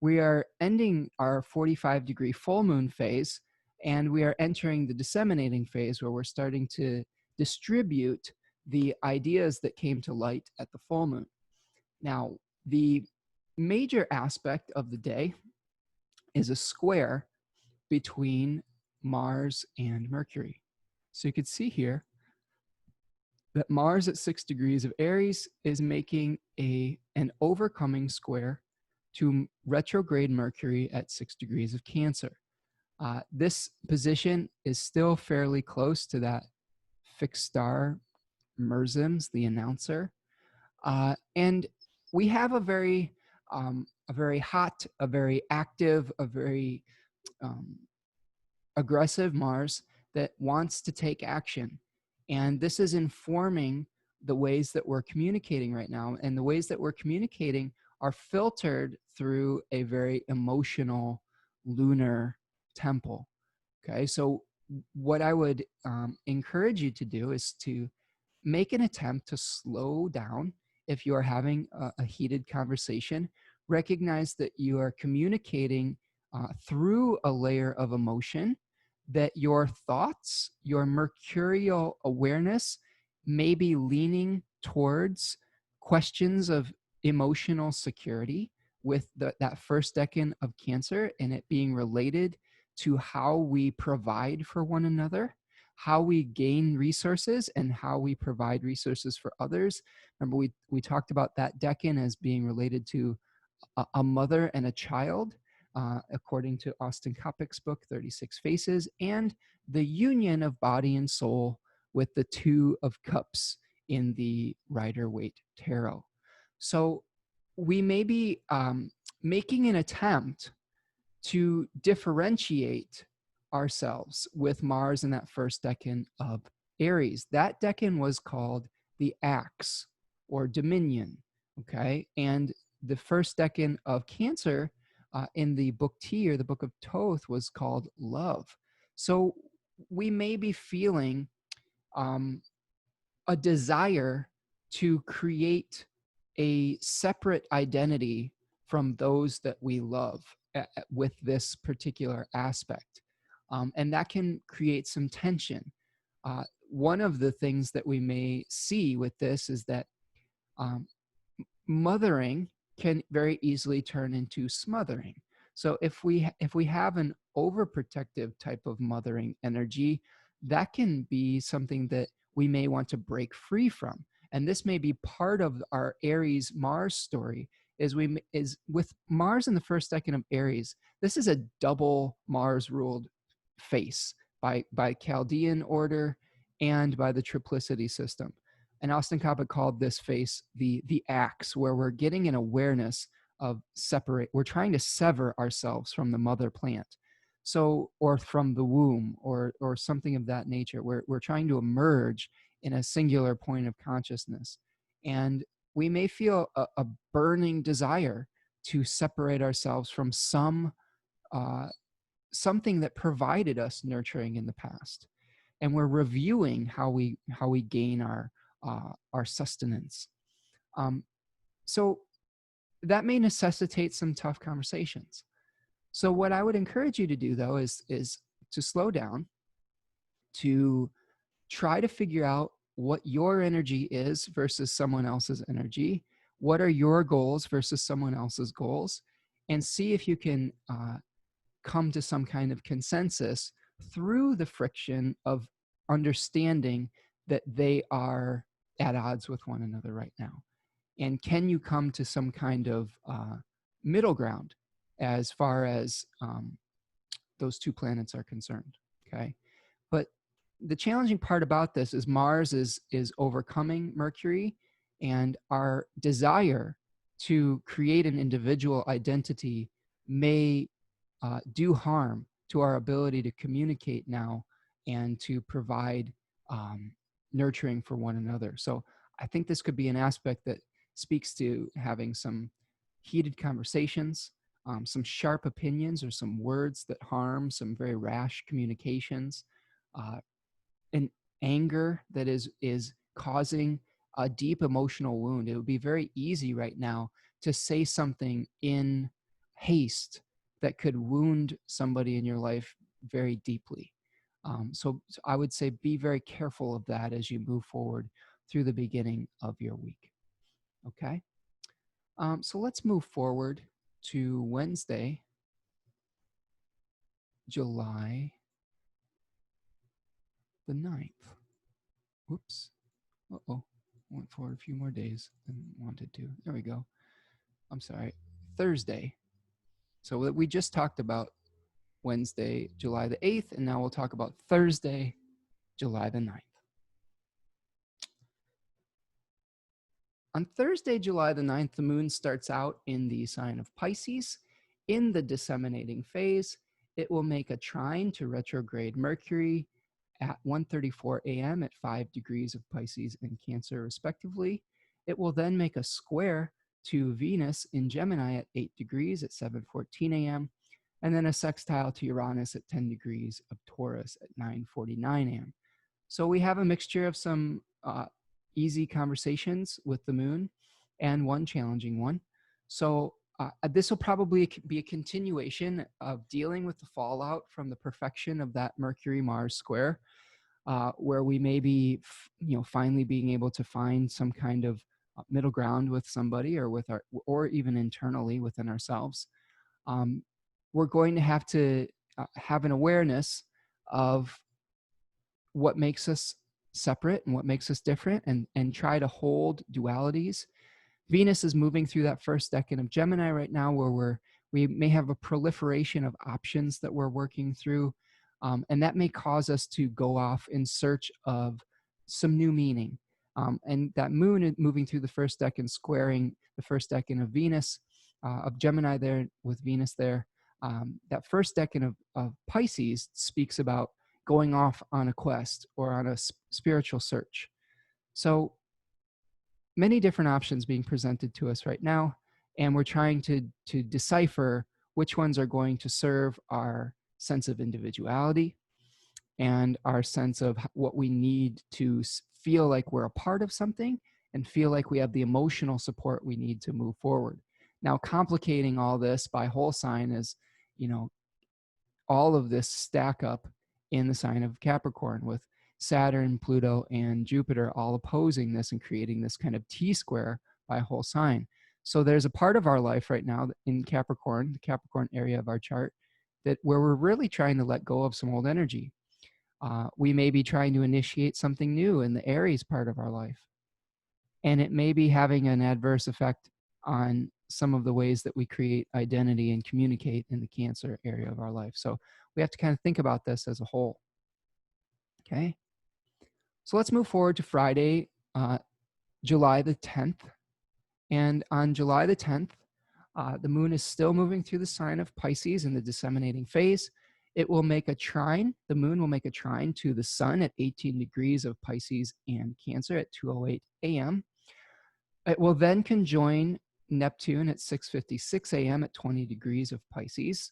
We are ending our 45-degree full moon phase, and we are entering the disseminating phase where we're starting to distribute the ideas that came to light at the full moon. Now, the major aspect of the day is a square between Mars and Mercury. So you can see here that Mars at 6 degrees of Aries is making an overcoming square to retrograde Mercury at 6 degrees of Cancer. This position is still fairly close to that fixed star Merzims, the announcer. And we have a very hot, a very active, a very aggressive Mars that wants to take action. And this is informing the ways that we're communicating right now. And the ways that we're communicating are filtered through a very emotional lunar temple. Okay, so what I would encourage you to do is to make an attempt to slow down if you are having a heated conversation. Recognize that you are communicating through a layer of emotion, that your thoughts, your mercurial awareness may be leaning towards questions of emotional security with that first decan of Cancer, and it being related to how we provide for one another, how we gain resources, and how we provide resources for others. Remember, we talked about that decan as being related to a mother and a child, according to Austin Coppock's book, 36 Faces, and the union of body and soul with the Two of Cups in the Rider-Waite Tarot. So we may be making an attempt to differentiate ourselves with Mars in that first decan of Aries. That decan was called the Axe or Dominion, okay? And the first decan of Cancer in the book T, or the book of Thoth, was called Love. So we may be feeling a desire to create a separate identity from those that we love with this particular aspect. And that can create some tension. One of the things that we may see with this is that mothering can very easily turn into smothering. So if we have an overprotective type of mothering energy, that can be something that we may want to break free from. And this may be part of our Aries Mars story. Is with Mars in the first decan of Aries, this is a double Mars ruled face by Chaldean order and by the triplicity system. And Austin Coppock called this face the axe, where we're getting an awareness of we're trying to sever ourselves from the mother plant. So, or from the womb, or something of that nature. We're trying to emerge in a singular point of consciousness. And we may feel a burning desire to separate ourselves from something that provided us nurturing in the past. And we're reviewing how we gain our sustenance. So that may necessitate some tough conversations. So what I would encourage you to do, though, is to slow down, to try to figure out what your energy is versus someone else's energy. What are your goals versus someone else's goals? And see if you can come to some kind of consensus through the friction of understanding that they are at odds with one another right now. And can you come to some kind of middle ground as far as those two planets are concerned, okay? But the challenging part about this is Mars is overcoming Mercury, and our desire to create an individual identity may do harm to our ability to communicate now and to provide nurturing for one another. So I think this could be an aspect that speaks to having some heated conversations, some sharp opinions or some words that harm, some very rash communications, an anger that is causing a deep emotional wound. It would be very easy right now to say something in haste that could wound somebody in your life very deeply. So I would say be very careful of that as you move forward through the beginning of your week. Okay? So let's move forward to Wednesday, July the 9th. Whoops. Uh-oh. Went forward a few more days than wanted to. There we go. I'm sorry. Thursday. So we just talked about Wednesday, July the 8th, and now we'll talk about Thursday, July the 9th. On Thursday, July the 9th, the moon starts out in the sign of Pisces. In the disseminating phase, it will make a trine to retrograde Mercury at 1:34 a.m. at 5 degrees of Pisces and Cancer, respectively. It will then make a square to Venus in Gemini at 8 degrees at 7:14 a.m., and then a sextile to Uranus at 10 degrees of Taurus at 9:49 a.m. So we have a mixture of some easy conversations with the moon and one challenging one. So this will probably be a continuation of dealing with the fallout from the perfection of that Mercury-Mars square, where we may be, finally being able to find some kind of middle ground with somebody, or even internally within ourselves. We're going to have an awareness of what makes us separate and what makes us different, and try to hold dualities. Venus is moving through that first decan of Gemini right now, where we may have a proliferation of options that we're working through, and that may cause us to go off in search of some new meaning. And that moon is moving through the first decan, squaring the first decan of Venus, of Gemini there with Venus there. That first decan of Pisces speaks about going off on a quest or on a spiritual search. So many different options being presented to us right now, and we're trying to decipher which ones are going to serve our sense of individuality and our sense of what we need to feel like we're a part of something and feel like we have the emotional support we need to move forward. Now, complicating all this by whole sign is, all of this stack up in the sign of Capricorn, with Saturn, Pluto, and Jupiter all opposing this and creating this kind of T-square by whole sign. So there's a part of our life right now in Capricorn, the Capricorn area of our chart, where we're really trying to let go of some old energy. We may be trying to initiate something new in the Aries part of our life, and it may be having an adverse effect on some of the ways that we create identity and communicate in the Cancer area of our life. So we have to kind of think about this as a whole. Okay. So let's move forward to Friday, July the 10th. And on July the 10th, the moon is still moving through the sign of Pisces in the disseminating phase. It will make a trine. The moon will make a trine to the sun at 18 degrees of Pisces and Cancer at 2:08 a.m. It will then conjoin Neptune at 6:56 a.m. at 20 degrees of Pisces.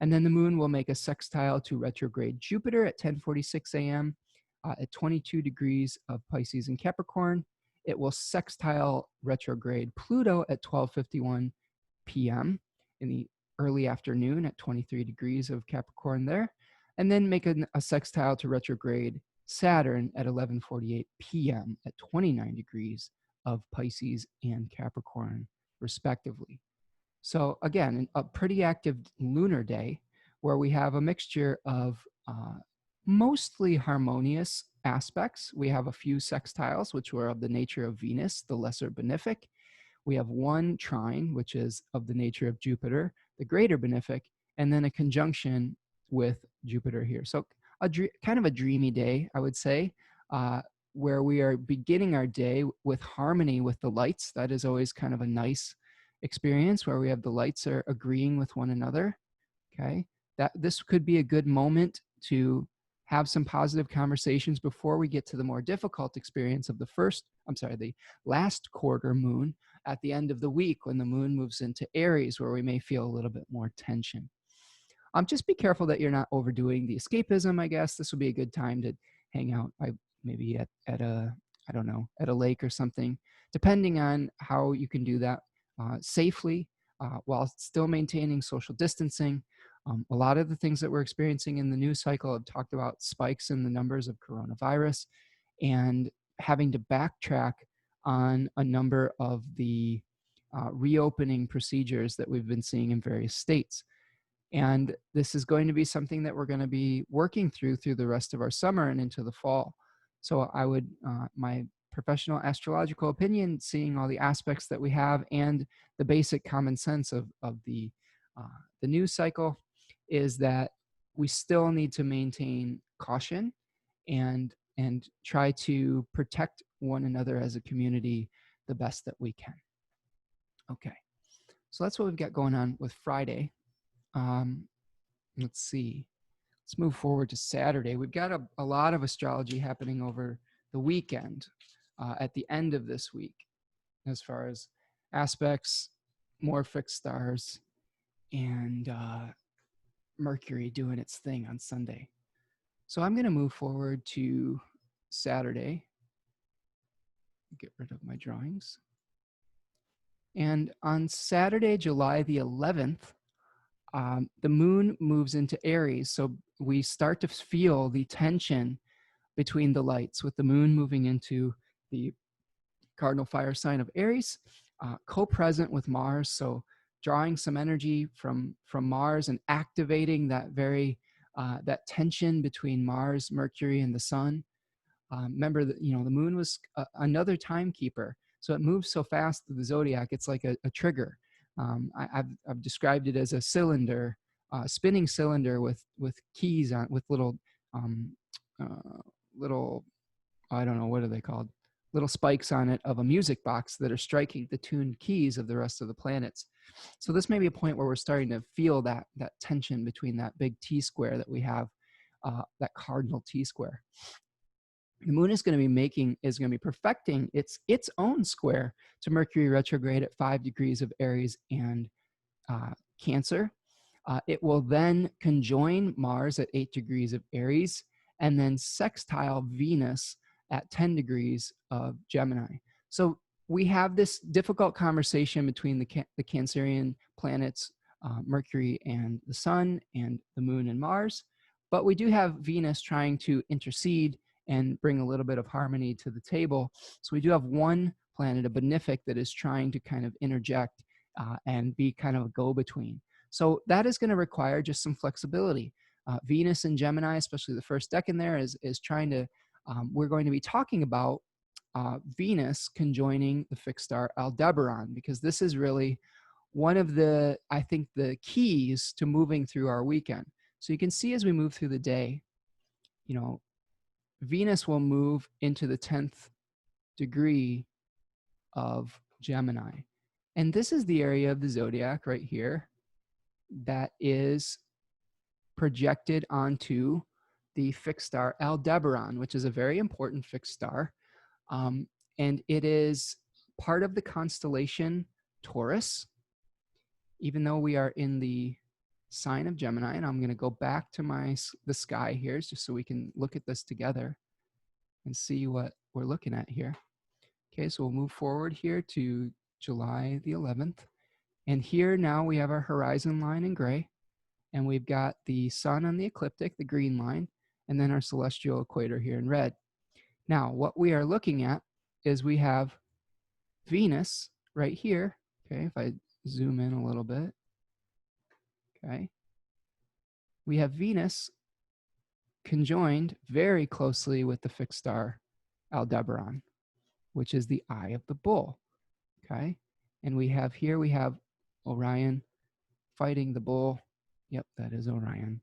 And then the moon will make a sextile to retrograde Jupiter at 10:46 a.m. At 22 degrees of Pisces and Capricorn. It will sextile retrograde Pluto at 12:51 p.m. in the early afternoon at 23 degrees of Capricorn there. And then make a sextile to retrograde Saturn at 11:48 p.m. at 29 degrees of Pisces and Capricorn, respectively. So again, a pretty active lunar day where we have a mixture of mostly harmonious aspects. We have a few sextiles, which were of the nature of Venus, the lesser benefic. We have one trine, which is of the nature of Jupiter, the greater benefic, and then a conjunction with Jupiter here. So kind of a dreamy day, I would say, where we are beginning our day with harmony with the lights. That is always kind of a nice experience, where we have the lights are agreeing with one another. Okay, this could be a good moment to have some positive conversations before we get to the more difficult experience of the last quarter moon at the end of the week, when the moon moves into Aries, where we may feel a little bit more tension. Just be careful that you're not overdoing the escapism, I guess. This will be a good time to hang out maybe at a I don't know, at a lake or something, depending on how you can do that safely while still maintaining social distancing. A lot of the things that we're experiencing in the news cycle have talked about spikes in the numbers of coronavirus and having to backtrack on a number of the reopening procedures that we've been seeing in various states. And this is going to be something that we're going to be working through the rest of our summer and into the fall. So I would, my professional astrological opinion, seeing all the aspects that we have and the basic common sense of the news cycle, is that we still need to maintain caution and try to protect one another as a community the best that we can. Okay, so that's what we've got going on with Friday. Let's see. Let's move forward to Saturday. We've got a lot of astrology happening over the weekend, at the end of this week, as far as aspects, more fixed stars, and Mercury doing its thing on Sunday. So I'm going to move forward to Saturday. Get rid of my drawings. And on Saturday, July the 11th, the moon moves into Aries. So we start to feel the tension between the lights with the moon moving into the cardinal fire sign of Aries, co-present with Mars. So drawing some energy from Mars and activating that that tension between Mars, Mercury, and the sun. Remember that, you know, the moon was another timekeeper. So it moves so fast through the zodiac, it's like a trigger. I've described it as a cylinder, spinning cylinder with keys on, with little, little, I don't know, what are they called? Little spikes on it of a music box that are striking the tuned keys of the rest of the planets. So this may be a point where we're starting to feel that tension between that big T square that we have, that cardinal T square. The moon is going to be perfecting its own square to Mercury retrograde at 5 degrees of Aries and Cancer. It will then conjoin Mars at 8 degrees of Aries and then sextile Venus at 10 degrees of Gemini. So we have this difficult conversation between the Cancerian planets, Mercury and the Sun, and the Moon and Mars. But we do have Venus trying to intercede and bring a little bit of harmony to the table. So we do have one planet, a benefic, that is trying to kind of interject and be kind of a go-between. So that is going to require just some flexibility. Venus in Gemini, especially the first decan there, is trying to, we're going to be talking about Venus conjoining the fixed star Aldebaran, because this is really one of the, I think, the keys to moving through our weekend. So you can see as we move through the day, you know, Venus will move into the 10th degree of Gemini. And this is the area of the zodiac right here that is projected onto the fixed star Aldebaran, which is a very important fixed star. And it is part of the constellation Taurus, even though we are in the sign of Gemini. And I'm going to go back to the sky here just so we can look at this together and see what we're looking at here. Okay, so we'll move forward here to July the 11th. And here now we have our horizon line in gray, and we've got the sun on the ecliptic, the green line, and then our celestial equator here in red. Now, what we are looking at is we have Venus right here. Okay, if I zoom in a little bit. Okay. We have Venus conjoined very closely with the fixed star Aldebaran, which is the eye of the bull. Okay. And we have here, we have Orion fighting the bull. Yep, that is Orion.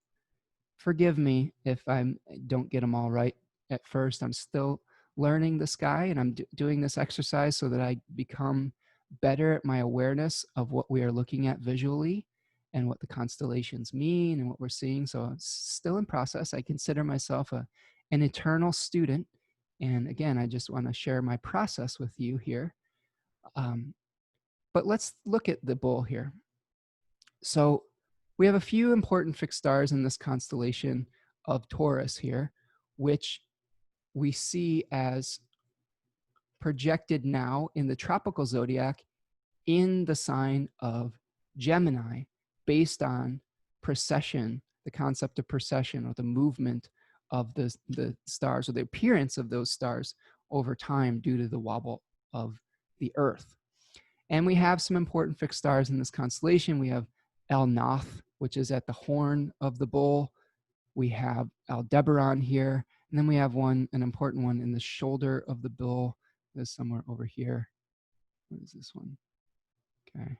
Forgive me if I don't get them all right at first. I'm still learning the sky, and I'm doing this exercise so that I become better at my awareness of what we are looking at visually and what the constellations mean and what we're seeing. So it's still in process. I consider myself an eternal student. And again, I just want to share my process with you here. But let's look at the bull here. So we have a few important fixed stars in this constellation of Taurus here, which we see as projected now in the tropical zodiac in the sign of Gemini, based on precession, the concept of precession, or the movement of the stars, or the appearance of those stars over time due to the wobble of the Earth. And we have some important fixed stars in this constellation. We have El Nath, which is at the horn of the bull. We have Aldebaran here. And then we have an important one in the shoulder of the bull. There's somewhere over here. What is this one? Okay,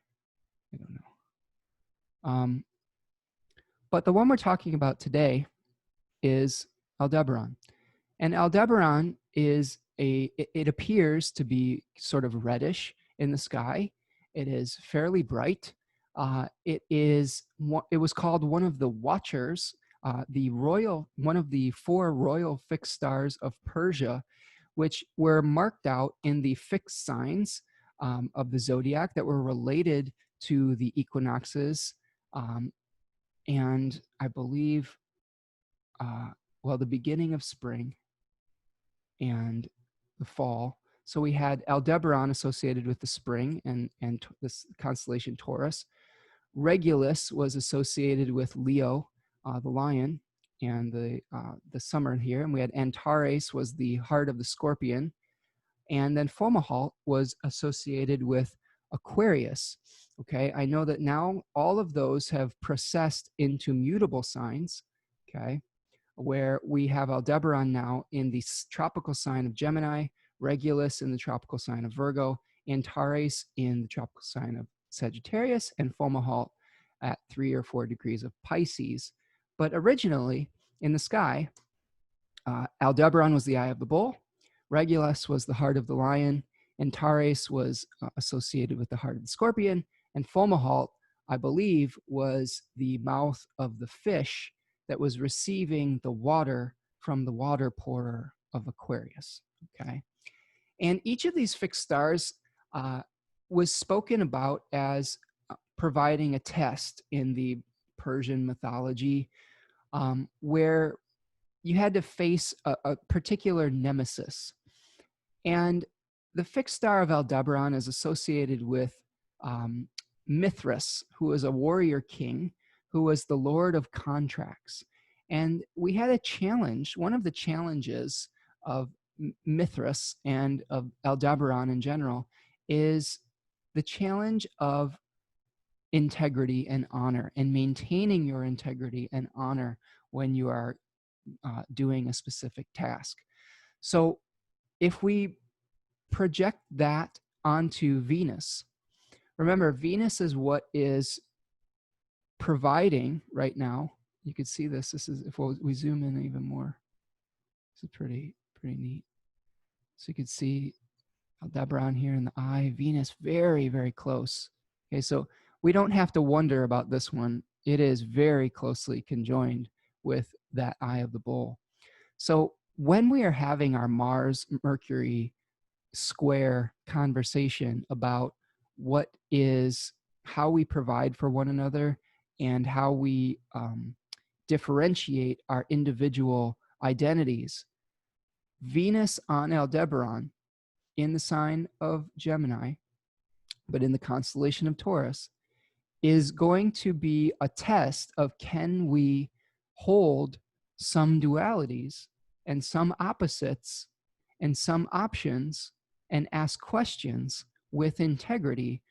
I don't know. But the one we're talking about today is Aldebaran. And Aldebaran is it appears to be sort of reddish in the sky. It is fairly bright. It was called one of the Watchers, one of the 4 royal fixed stars of Persia, which were marked out in the fixed signs of the zodiac that were related to the equinoxes, and I believe, the beginning of spring and the fall. So we had Aldebaran associated with the spring and this constellation Taurus. Regulus was associated with Leo, the lion, and the summer here. And we had Antares was the heart of the scorpion. And then Fomalhaut was associated with Aquarius. Okay, I know that now all of those have precessed into mutable signs, okay, where we have Aldebaran now in the tropical sign of Gemini, Regulus in the tropical sign of Virgo, Antares in the tropical sign of Sagittarius, and Fomalhaut at 3 or 4 degrees of Pisces. But originally in the sky, Aldebaran was the eye of the bull, Regulus was the heart of the lion, Antares was associated with the heart of the scorpion, and Fomalhaut, I believe, was the mouth of the fish that was receiving the water from the water pourer of Aquarius. Okay, and each of these fixed stars was spoken about as providing a test in the Persian mythology, where you had to face a particular nemesis. And the fixed star of Aldebaran is associated with Mithras, who was a warrior king, who was the lord of contracts. And we had a challenge. One of the challenges of Mithras and of Aldebaran in general is the challenge of integrity and honor, and maintaining your integrity and honor when you are doing a specific task. So if we project that onto Venus, remember, Venus is what is providing right now. You can see this. This is, if we zoom in even more, this is pretty neat. So you can see Aldebaran here in the eye, Venus very, very close. Okay, so we don't have to wonder about this one. It is very closely conjoined with that eye of the bull. So when we are having our Mars-Mercury square conversation about how we provide for one another and how we differentiate our individual identities, Venus on Aldebaran in the sign of Gemini, but in the constellation of Taurus, is going to be a test of, can we hold some dualities and some opposites and some options and ask questions with integrity,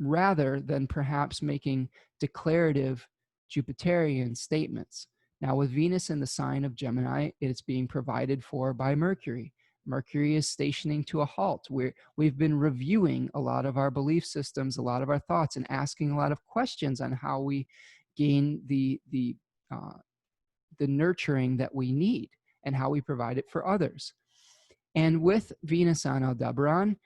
rather than perhaps making declarative Jupiterian statements. Now, with Venus in the sign of Gemini, it's being provided for by Mercury. Mercury is stationing to a halt. We've been reviewing a lot of our belief systems, a lot of our thoughts, and asking a lot of questions on how we gain the nurturing that we need and how we provide it for others. And with Venus on Aldebaran,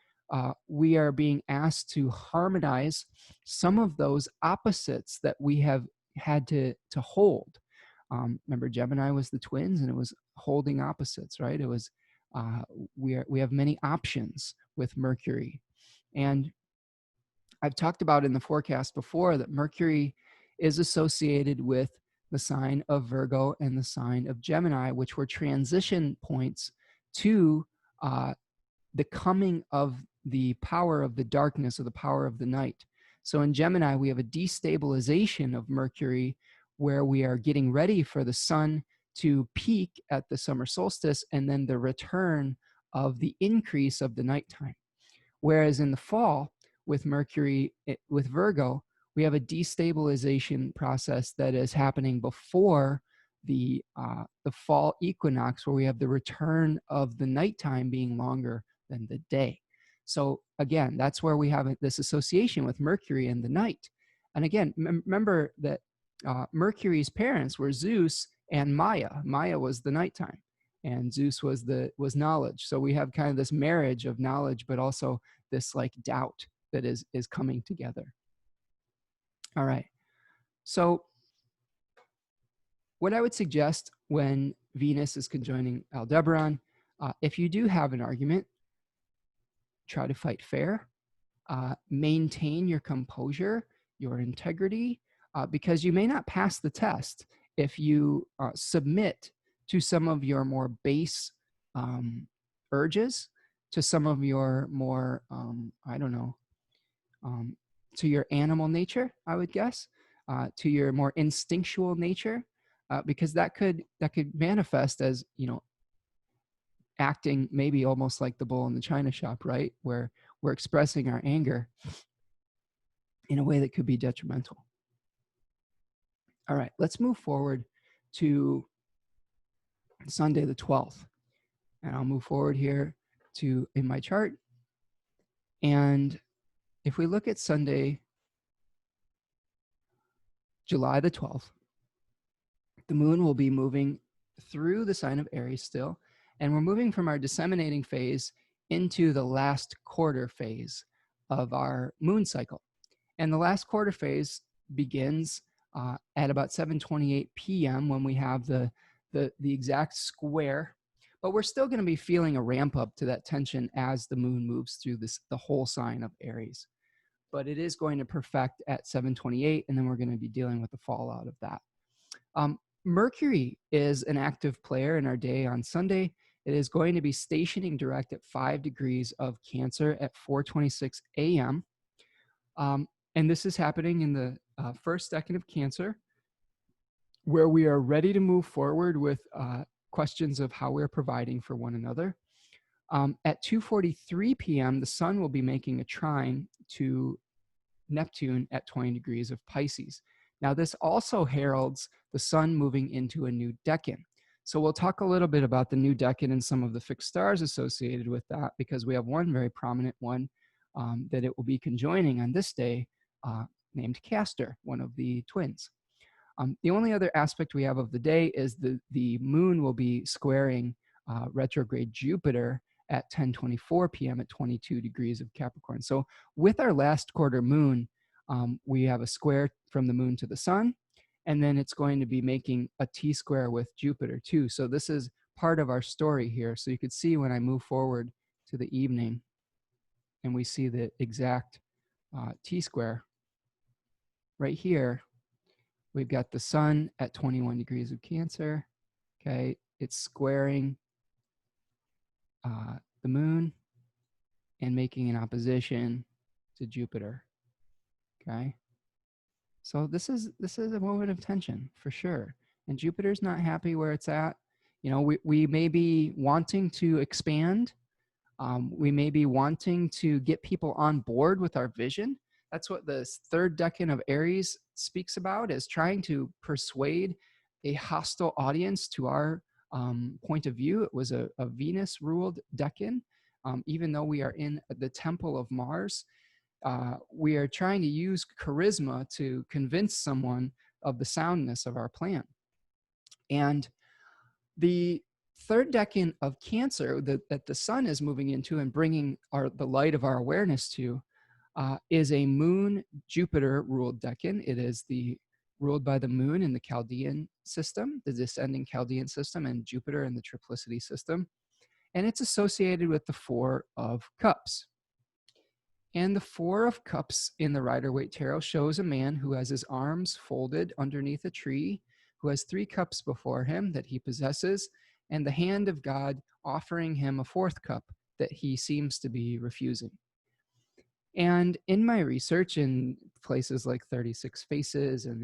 we are being asked to harmonize some of those opposites that we have had to hold. Remember, Gemini was the twins, and it was holding opposites, right? It was we have many options with Mercury. And I've talked about in the forecast before that Mercury is associated with the sign of Virgo and the sign of Gemini, which were transition points to the coming of the power of the darkness or the power of the night. So in Gemini, we have a destabilization of Mercury where we are getting ready for the sun to peak at the summer solstice and then the return of the increase of the nighttime. Whereas in the fall, with Mercury, with Virgo, we have a destabilization process that is happening before the fall equinox, where we have the return of the nighttime being longer than the day. So again, that's where we have this association with Mercury and the night. And again, remember that Mercury's parents were Zeus and Maya. Maya was the nighttime, and Zeus was knowledge. So we have kind of this marriage of knowledge, but also this like doubt that is coming together. All right. So what I would suggest when Venus is conjoining Aldebaran, if you do have an argument, try to fight fair, maintain your composure, your integrity, because you may not pass the test if you submit to some of your more base urges, to some of your more, I don't know, to your animal nature, I would guess, to your more instinctual nature, because that could manifest as, you know, acting maybe almost like the bull in the china shop, right? Where we're expressing our anger in a way that could be detrimental. All right, let's move forward to Sunday the 12th. And I'll move forward here to in my chart. And if we look at Sunday, July the 12th, the moon will be moving through the sign of Aries still, and we're moving from our disseminating phase into the last quarter phase of our moon cycle. And the last quarter phase begins at about 7:28 p.m. when we have the exact square, but we're still going to be feeling a ramp up to that tension as the moon moves through the whole sign of Aries. But it is going to perfect at 7:28, and then we're going to be dealing with the fallout of that. Mercury is an active player in our day on Sunday. It is going to be stationing direct at 5 degrees of Cancer at 4:26 a.m. And this is happening in the first decan of Cancer, where we are ready to move forward with questions of how we're providing for one another. At 2:43 p.m., the sun will be making a trine to Neptune at 20 degrees of Pisces. Now, this also heralds the sun moving into a new decan. So we'll talk a little bit about the new decan and some of the fixed stars associated with that, because we have one very prominent one that it will be conjoining on this day named Castor, one of the twins. The only other aspect we have of the day is the moon will be squaring retrograde Jupiter at 10:24 p.m. at 22 degrees of Capricorn. So with our last quarter moon, we have a square from the moon to the sun, and then it's going to be making a T-square with Jupiter too. So this is part of our story here. So you could see when I move forward to the evening and we see the exact T-square right here, we've got the sun at 21 degrees of Cancer. Okay, it's squaring the moon and making an opposition to Jupiter. Okay, so this is a moment of tension for sure, and Jupiter's not happy where it's at. You know, we may be wanting to expand. We may be wanting to get people on board with our vision. That's what the third decan of Aries speaks about, is trying to persuade a hostile audience to our point of view. It was a Venus-ruled decan. Even though we are in the temple of Mars, we are trying to use charisma to convince someone of the soundness of our plan. And the third decan of Cancer that the sun is moving into and bringing the light of our awareness to is a moon-Jupiter ruled decan. It is ruled by the moon in the Chaldean system, the descending Chaldean system, and Jupiter in the triplicity system. And it's associated with the Four of Cups. And the Four of Cups in the Rider-Waite Tarot shows a man who has his arms folded underneath a tree, who has 3 cups before him that he possesses, and the hand of God offering him a 4th cup that he seems to be refusing. And in my research in places like 36 Faces and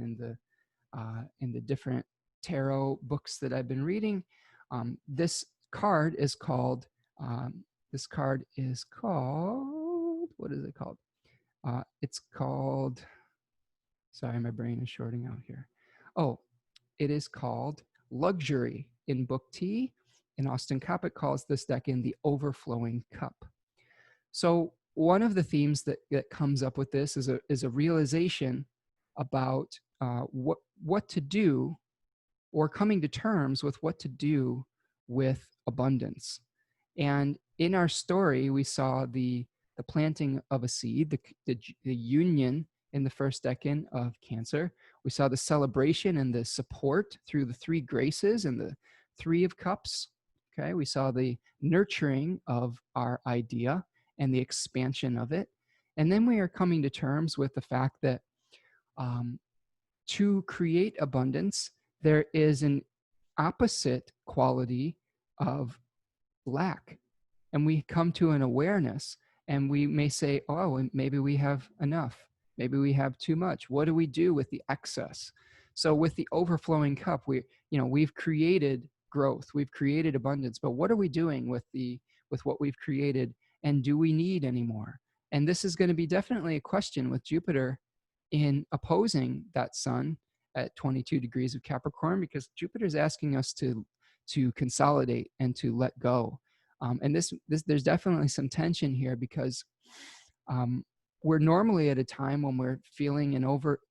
in the different tarot books that I've been reading, this card is called, what is it called? It's called, sorry, my brain is shorting out here. Oh, it is called Luxury in Book T, and Austin Coppock calls this deck in the Overflowing Cup. So one of the themes that comes up with this is a realization about what to do, or coming to terms with what to do with abundance. And in our story, we saw the planting of a seed, the union in the first decan of Cancer. We saw the celebration and the support through the 3 graces and the 3 of Cups. Okay, we saw the nurturing of our idea and the expansion of it. And then we are coming to terms with the fact that to create abundance, there is an opposite quality of lack. And we come to an awareness, and we may say, oh, maybe we have enough. Maybe we have too much. What do we do with the excess? So with the overflowing cup, we've created growth, we've created abundance, but what are we doing with what we've created? And do we need any more? And this is going to be definitely a question with Jupiter in opposing that sun at 22 degrees of Capricorn, because Jupiter is asking us to consolidate and to let go. And there's definitely some tension here, because we're normally at a time when we're feeling an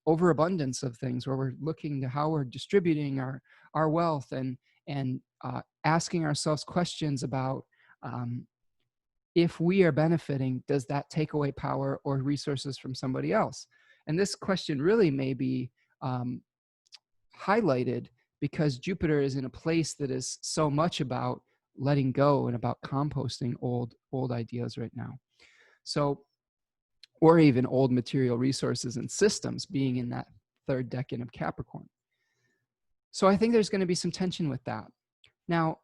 overabundance of things, where we're looking to how we're distributing our wealth and asking ourselves questions about if we are benefiting, does that take away power or resources from somebody else? And this question really may be highlighted because Jupiter is in a place that is so much about letting go and about composting old ideas right now. So, or even old material resources and systems being in that 3rd decan of Capricorn. So I think there's going to be some tension with that. Now,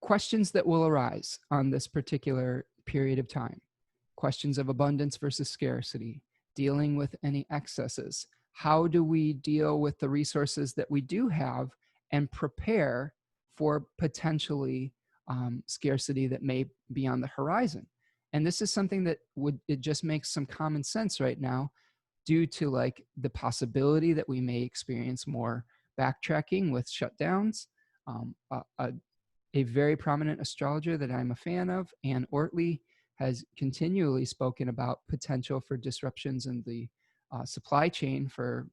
questions that will arise on this particular period of time: questions of abundance versus scarcity, dealing with any excesses. How do we deal with the resources that we do have and prepare for potentially scarcity that may be on the horizon? And this is something that it just makes some common sense right now, due to like the possibility that we may experience more backtracking with shutdowns. A very prominent astrologer that I'm a fan of, Ann Ortley, has continually spoken about potential for disruptions in the supply chain for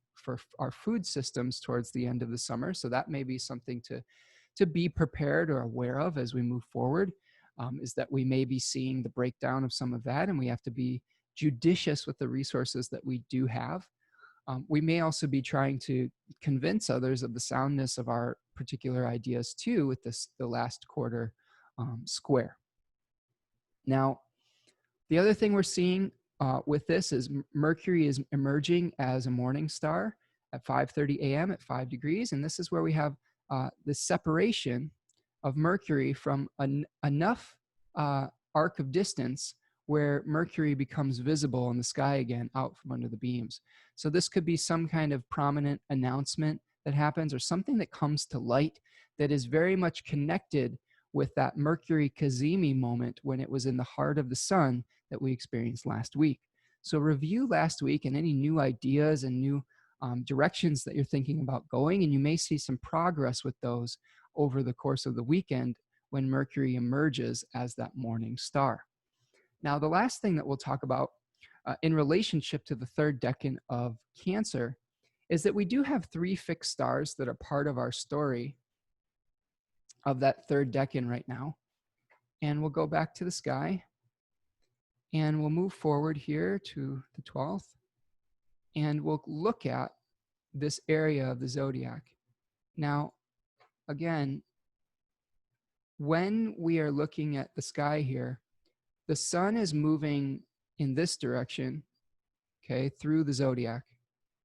our food systems towards the end of the summer. So that may be something to be prepared or aware of as we move forward, is that we may be seeing the breakdown of some of that, and we have to be judicious with the resources that we do have. We may also be trying to convince others of the soundness of our particular ideas too, with the last quarter square. Now, the other thing we're seeing with this is Mercury is emerging as a morning star at 5:30 a.m. at 5 degrees. And this is where we have the separation of Mercury from enough arc of distance where Mercury becomes visible in the sky again out from under the beams. So this could be some kind of prominent announcement that happens, or something that comes to light that is very much connected with that Mercury Cazimi moment when it was in the heart of the sun that we experienced last week. So review last week and any new ideas and new directions that you're thinking about going, and you may see some progress with those over the course of the weekend when Mercury emerges as that morning star. Now, the last thing that we'll talk about in relationship to the 3rd decan of Cancer is that we do have 3 fixed stars that are part of our story of that 3rd decan right now. And we'll go back to the sky, and we'll move forward here to the 12th, and we'll look at this area of the zodiac. Now, again, when we are looking at the sky here, the sun is moving in this direction, okay, through the zodiac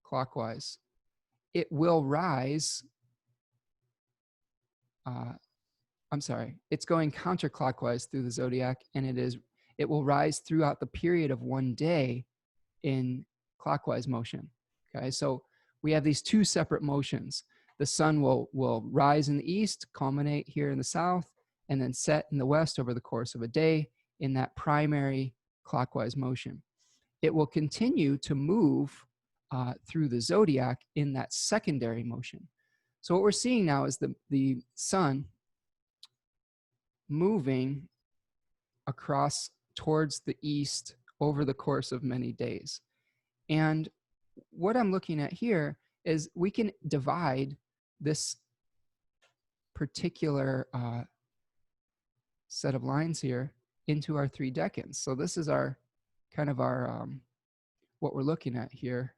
clockwise. It will rise I'm sorry, it's going counterclockwise through the zodiac, and it will rise throughout the period of one day in clockwise motion. Okay, so we have these two separate motions. The sun will rise in the east, culminate here in the south, and then set in the west over the course of a day in that primary clockwise motion. It will continue to move through the zodiac in that secondary motion. So what we're seeing now is the sun moving across towards the east over the course of many days. And what I'm looking at here is we can divide this particular set of lines here into our 3 decans. So this is our kind of our what we're looking at here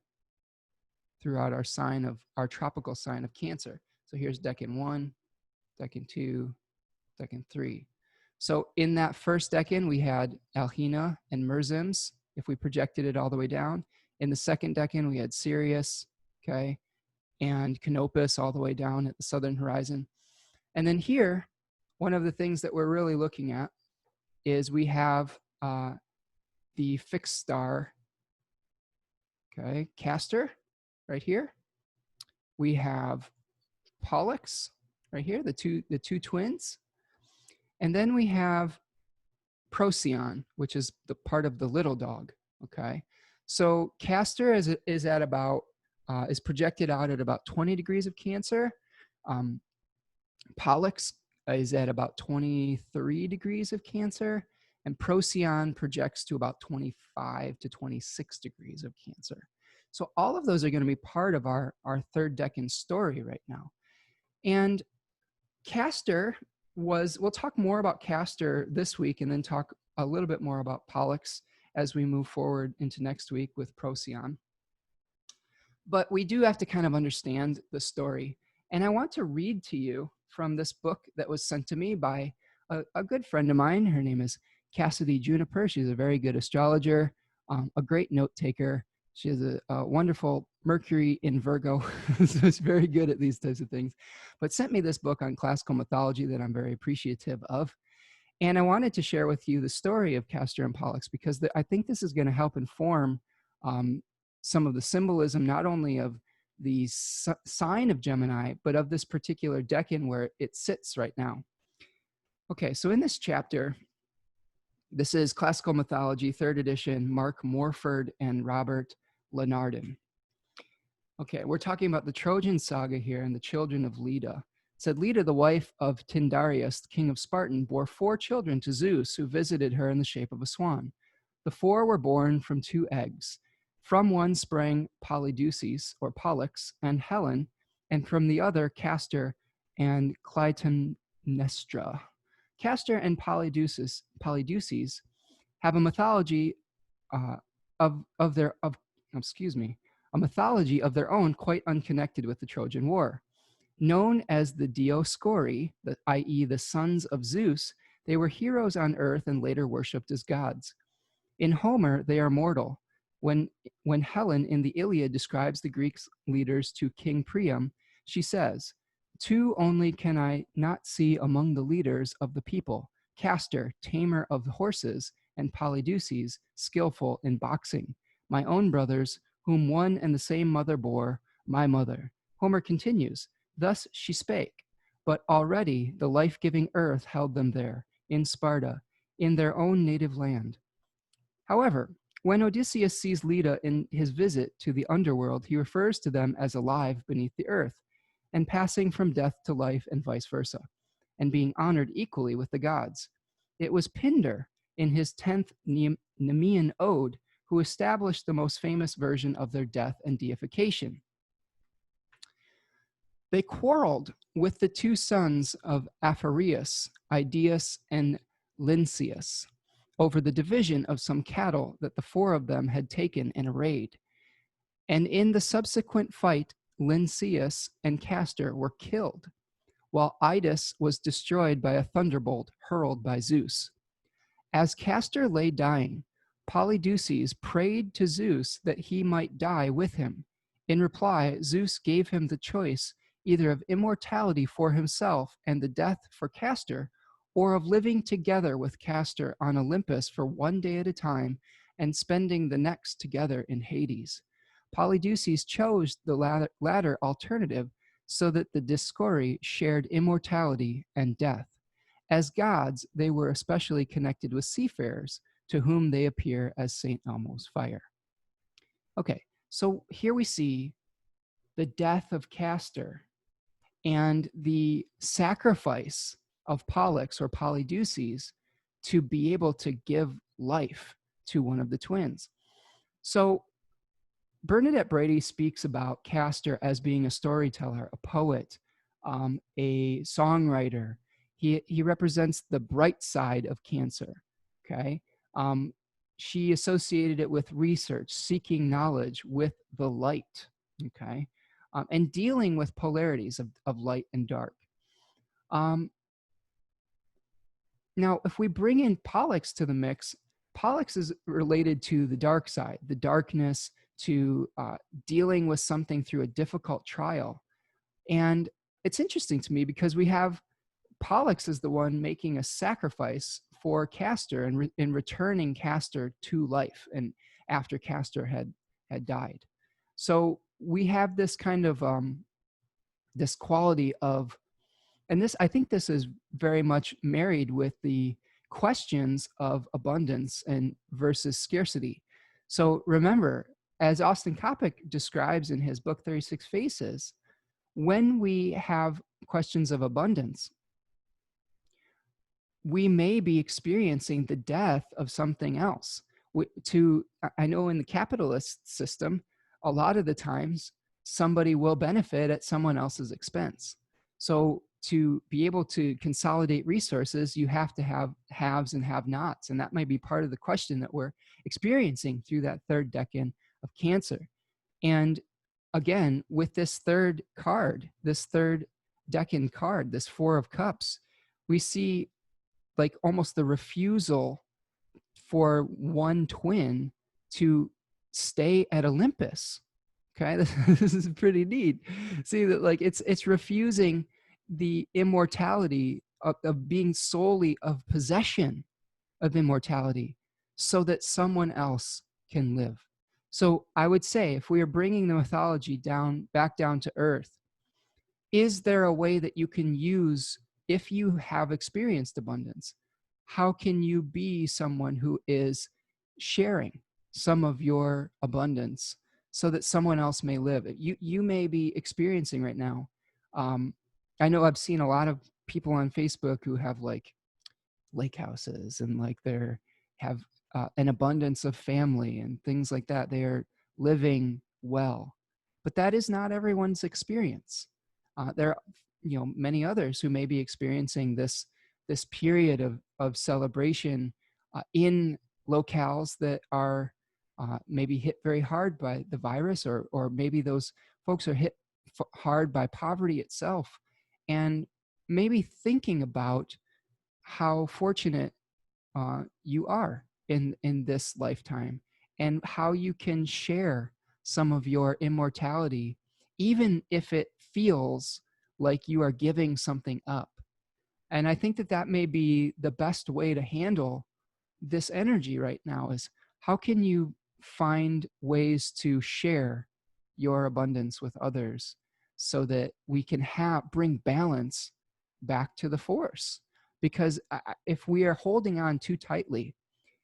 throughout our sign of our tropical sign of Cancer. So here's decan 1, decan 2, decan 3. So in that first decan, we had Alhina and Merzims, if we projected it all the way down. In the second decan, we had Sirius, okay, and Canopus all the way down at the southern horizon. And then here, one of the things that we're really looking at is we have the fixed star, okay, Castor right here. We have Pollux right here, the two twins. And then we have Procyon, which is the part of the little dog, okay? So Castor is at about, is projected out at about 20 degrees of Cancer. Pollux is at about 23 degrees of Cancer, and Procyon projects to about 25 to 26 degrees of Cancer. So all of those are going to be part of our third decan story right now. And Castor we'll talk more about Castor this week and then talk a little bit more about Pollux as we move forward into next week with Procyon. But we do have to kind of understand the story. And I want to read to you from this book that was sent to me by a good friend of mine. Her name is Cassidy Juniper. She's a very good astrologer, a great note taker. She has a wonderful Mercury in Virgo, so it's very good at these types of things, but sent me this book on classical mythology that I'm very appreciative of. And I wanted to share with you the story of Castor and Pollux because I think this is going to help inform some of the symbolism, not only of the sign of Gemini, but of this particular decan where it sits right now. Okay, so in this chapter, this is Classical Mythology, 3rd edition, Mark Morford and Robert Lenardin. Okay, we're talking about the Trojan saga here and the children of Leda. It said, Leda, the wife of Tyndareus, king of Sparta, bore 4 children to Zeus, who visited her in the shape of a swan. The 4 were born from 2 eggs. From one sprang Polydeuces, or Pollux, and Helen, and from the other Castor and Clytemnestra. Castor and Polydeuces have a mythology a mythology of their own quite unconnected with the Trojan War. Known as the Dioscuri, i.e. the sons of Zeus, they were heroes on earth and later worshipped as gods. In Homer, they are mortal. When Helen in the Iliad describes the Greek leaders to King Priam, she says, 2 only can I not see among the leaders of the people, Castor, tamer of the horses, and Polydeuces, skillful in boxing, my own brothers, whom one and the same mother bore, my mother. Homer continues, thus she spake, but already the life-giving earth held them there, in Sparta, in their own native land. However, when Odysseus sees Leda in his visit to the underworld, he refers to them as alive beneath the earth, and passing from death to life and vice versa, and being honored equally with the gods. It was Pindar, in his 10th Nemean Ode, who established the most famous version of their death and deification. They quarreled with the 2 sons of Aphareus, Idaeus and Lynceus, over the division of some cattle that the 4 of them had taken in a raid. And in the subsequent fight, Lynceus and Castor were killed, while Idaeus was destroyed by a thunderbolt hurled by Zeus. As Castor lay dying, Polydeuces prayed to Zeus that he might die with him. In reply, Zeus gave him the choice either of immortality for himself and the death for Castor, or of living together with Castor on Olympus for one day at a time and spending the next together in Hades. Polydeuces chose the latter alternative so that the Dioscuri shared immortality and death. As gods, they were especially connected with seafarers, to whom they appear as St. Elmo's fire. Okay, so here we see the death of Castor and the sacrifice of Pollux or Polydeuces to be able to give life to one of the twins. So Bernadette Brady speaks about Castor as being a storyteller, a poet, a songwriter. He represents the bright side of Cancer, okay? She associated it with research, seeking knowledge with the light, okay? And dealing with polarities of light and dark. Now, if we bring in Pollux to the mix, Pollux is related to the dark side, the darkness, to dealing with something through a difficult trial. And it's interesting to me because we have Pollux is the one making a sacrifice for Castor and in returning Castor to life, and after Castor had died. So we have this kind of this quality of, and this, I think this is very much married with the questions of abundance and versus scarcity. So remember, as Austin Coppock describes in his book 36 Faces, when we have questions of abundance, we may be experiencing the death of something else. I know in the capitalist system, a lot of the times somebody will benefit at someone else's expense. So to be able to consolidate resources, you have to have haves and have-nots. And that might be part of the question that we're experiencing through that third decan of Cancer. And again, with this third card, this third decan card, this Four of Cups, we see like almost the refusal for one twin to stay at Olympus. Okay, this is pretty neat. See that, like, it's refusing the immortality of being solely of possession of immortality so that someone else can live. So I would say, if we are bringing the mythology back down to earth, is there a way that you can use, if you have experienced abundance, how can you be someone who is sharing some of your abundance so that someone else may live? You may be experiencing right now. I know I've seen a lot of people on Facebook who have like lake houses and like have an abundance of family and things like that. They are living well, but that is not everyone's experience. There are, many others who may be experiencing this period of celebration in locales that are maybe hit very hard by the virus, or maybe those folks are hit hard by poverty itself, and maybe thinking about how fortunate you are in this lifetime, and how you can share some of your immortality, even if it feels like you are giving something up. And I think that may be the best way to handle this energy right now, is how can you find ways to share your abundance with others so that we can bring balance back to the force. Because if we are holding on too tightly,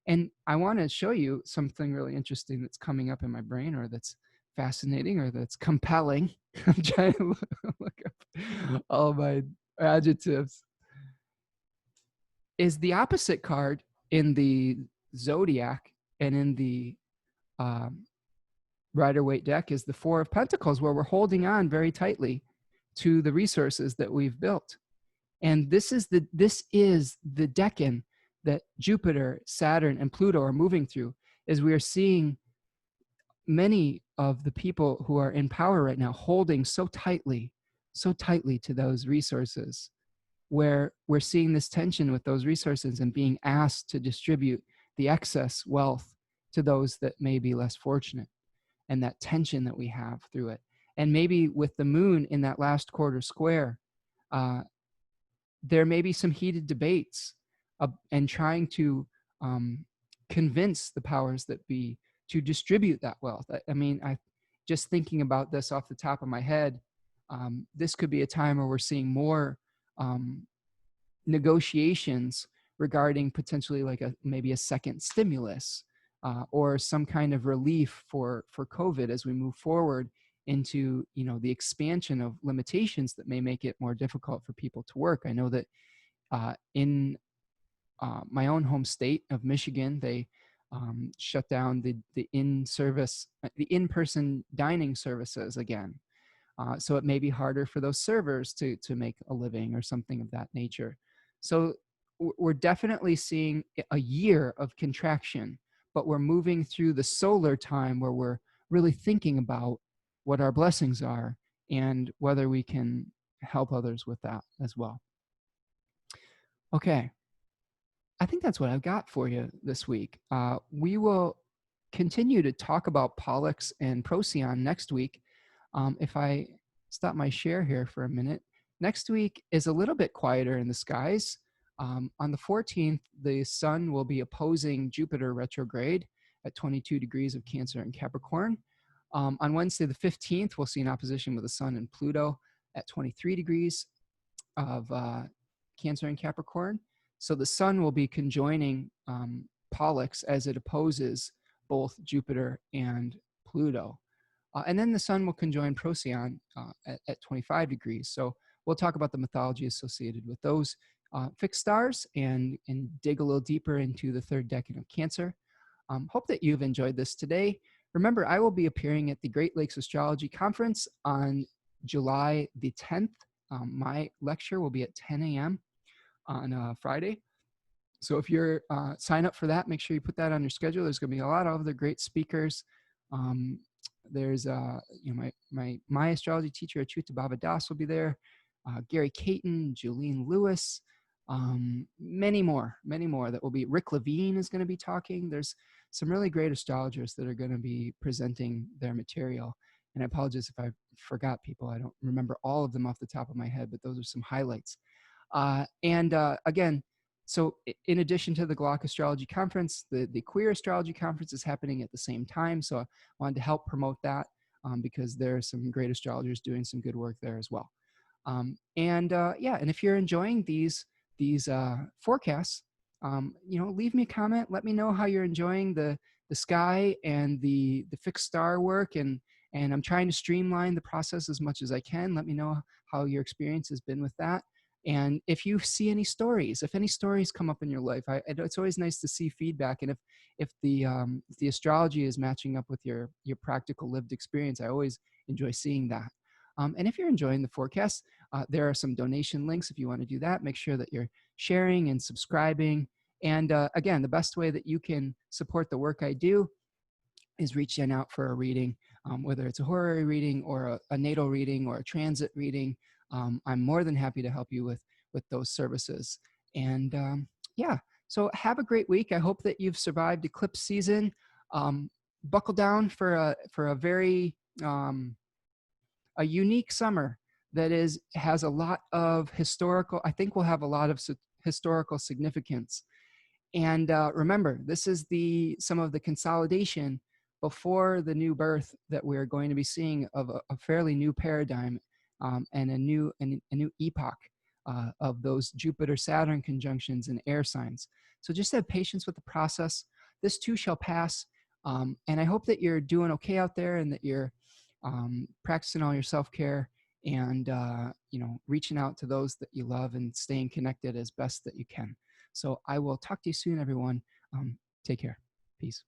and I want to show you something really interesting that's coming up in my brain, or that's fascinating, or that's compelling. I'm trying to look up all my adjectives. Is the opposite card in the zodiac and in the Rider-Waite deck is the Four of Pentacles, where we're holding on very tightly to the resources that we've built. And this is the decan that Jupiter, Saturn, and Pluto are moving through, as we are seeing many of the people who are in power right now holding so tightly to those resources, where we're seeing this tension with those resources and being asked to distribute the excess wealth to those that may be less fortunate, and that tension that we have through it. And maybe with the moon in that last quarter square, there may be some heated debates and trying to convince the powers that be to distribute that wealth. I mean, just thinking about this off the top of my head, this could be a time where we're seeing more negotiations regarding potentially like maybe a second stimulus or some kind of relief for COVID as we move forward into, you know, the expansion of limitations that may make it more difficult for people to work. I know that in my own home state of Michigan, they shut down the in-person dining services again. So it may be harder for those servers to make a living or something of that nature. So we're definitely seeing a year of contraction, but we're moving through the solar time where we're really thinking about what our blessings are and whether we can help others with that as well. Okay, I think that's what I've got for you this week. We will continue to talk about POLLUX and Procyon next week. If I stop my share here for a minute, next week is a little bit quieter in the skies. On the 14th, the sun will be opposing Jupiter retrograde at 22 degrees of Cancer and Capricorn. On Wednesday, the 15th, we'll see an opposition with the sun and Pluto at 23 degrees of Cancer and Capricorn. So the sun will be conjoining Pollux as it opposes both Jupiter and Pluto. And then the sun will conjoin Procyon at 25 degrees. So we'll talk about the mythology associated with those fixed stars and dig a little deeper into the third decan of Cancer. Hope that you've enjoyed this today. Remember, I will be appearing at the Great Lakes Astrology Conference on July the 10th. My lecture will be at 10 a.m. on Friday. So if you're sign up for that, make sure you put that on your schedule. There's going to be a lot of other great speakers. There's you know, my astrology teacher Achuta Baba Das will be there. Gary Caton, Julene Lewis, many more that will be. Rick Levine is going to be talking. There's some really great astrologers that are going to be presenting their material. And I apologize if I forgot people. I don't remember all of them off the top of my head, but those are some highlights. Again, so in addition to the Glock Astrology Conference, the Queer Astrology Conference is happening at the same time. So I wanted to help promote that because there are some great astrologers doing some good work there as well. Yeah, and if you're enjoying these forecasts, you know, leave me a comment. Let me know how you're enjoying the sky and the fixed star work, and I'm trying to streamline the process as much as I can. Let me know how your experience has been with that. And if you see any stories, if any stories come up in your life, it's always nice to see feedback. And if the astrology is matching up with your practical lived experience, I always enjoy seeing that. And if you're enjoying the forecast, there are some donation links if you want to do that. Make sure that you're sharing and subscribing. And again, the best way that you can support the work I do is reaching out for a reading, whether it's a horary reading or a natal reading or a transit reading. I'm more than happy to help you with those services. And yeah, so have a great week. I hope that you've survived eclipse season. Buckle down for a very a unique summer that has a lot of historical. I think we'll have a lot of historical significance. And remember, this is some of the consolidation before the new birth that we're going to be seeing of a fairly new paradigm and a new epoch of those Jupiter-Saturn conjunctions and air signs. So just have patience with the process. This too shall pass. And I hope that you're doing okay out there and that you're practicing all your self-care and you know, reaching out to those that you love and staying connected as best that you can. So I will talk to you soon, everyone. Take care. Peace.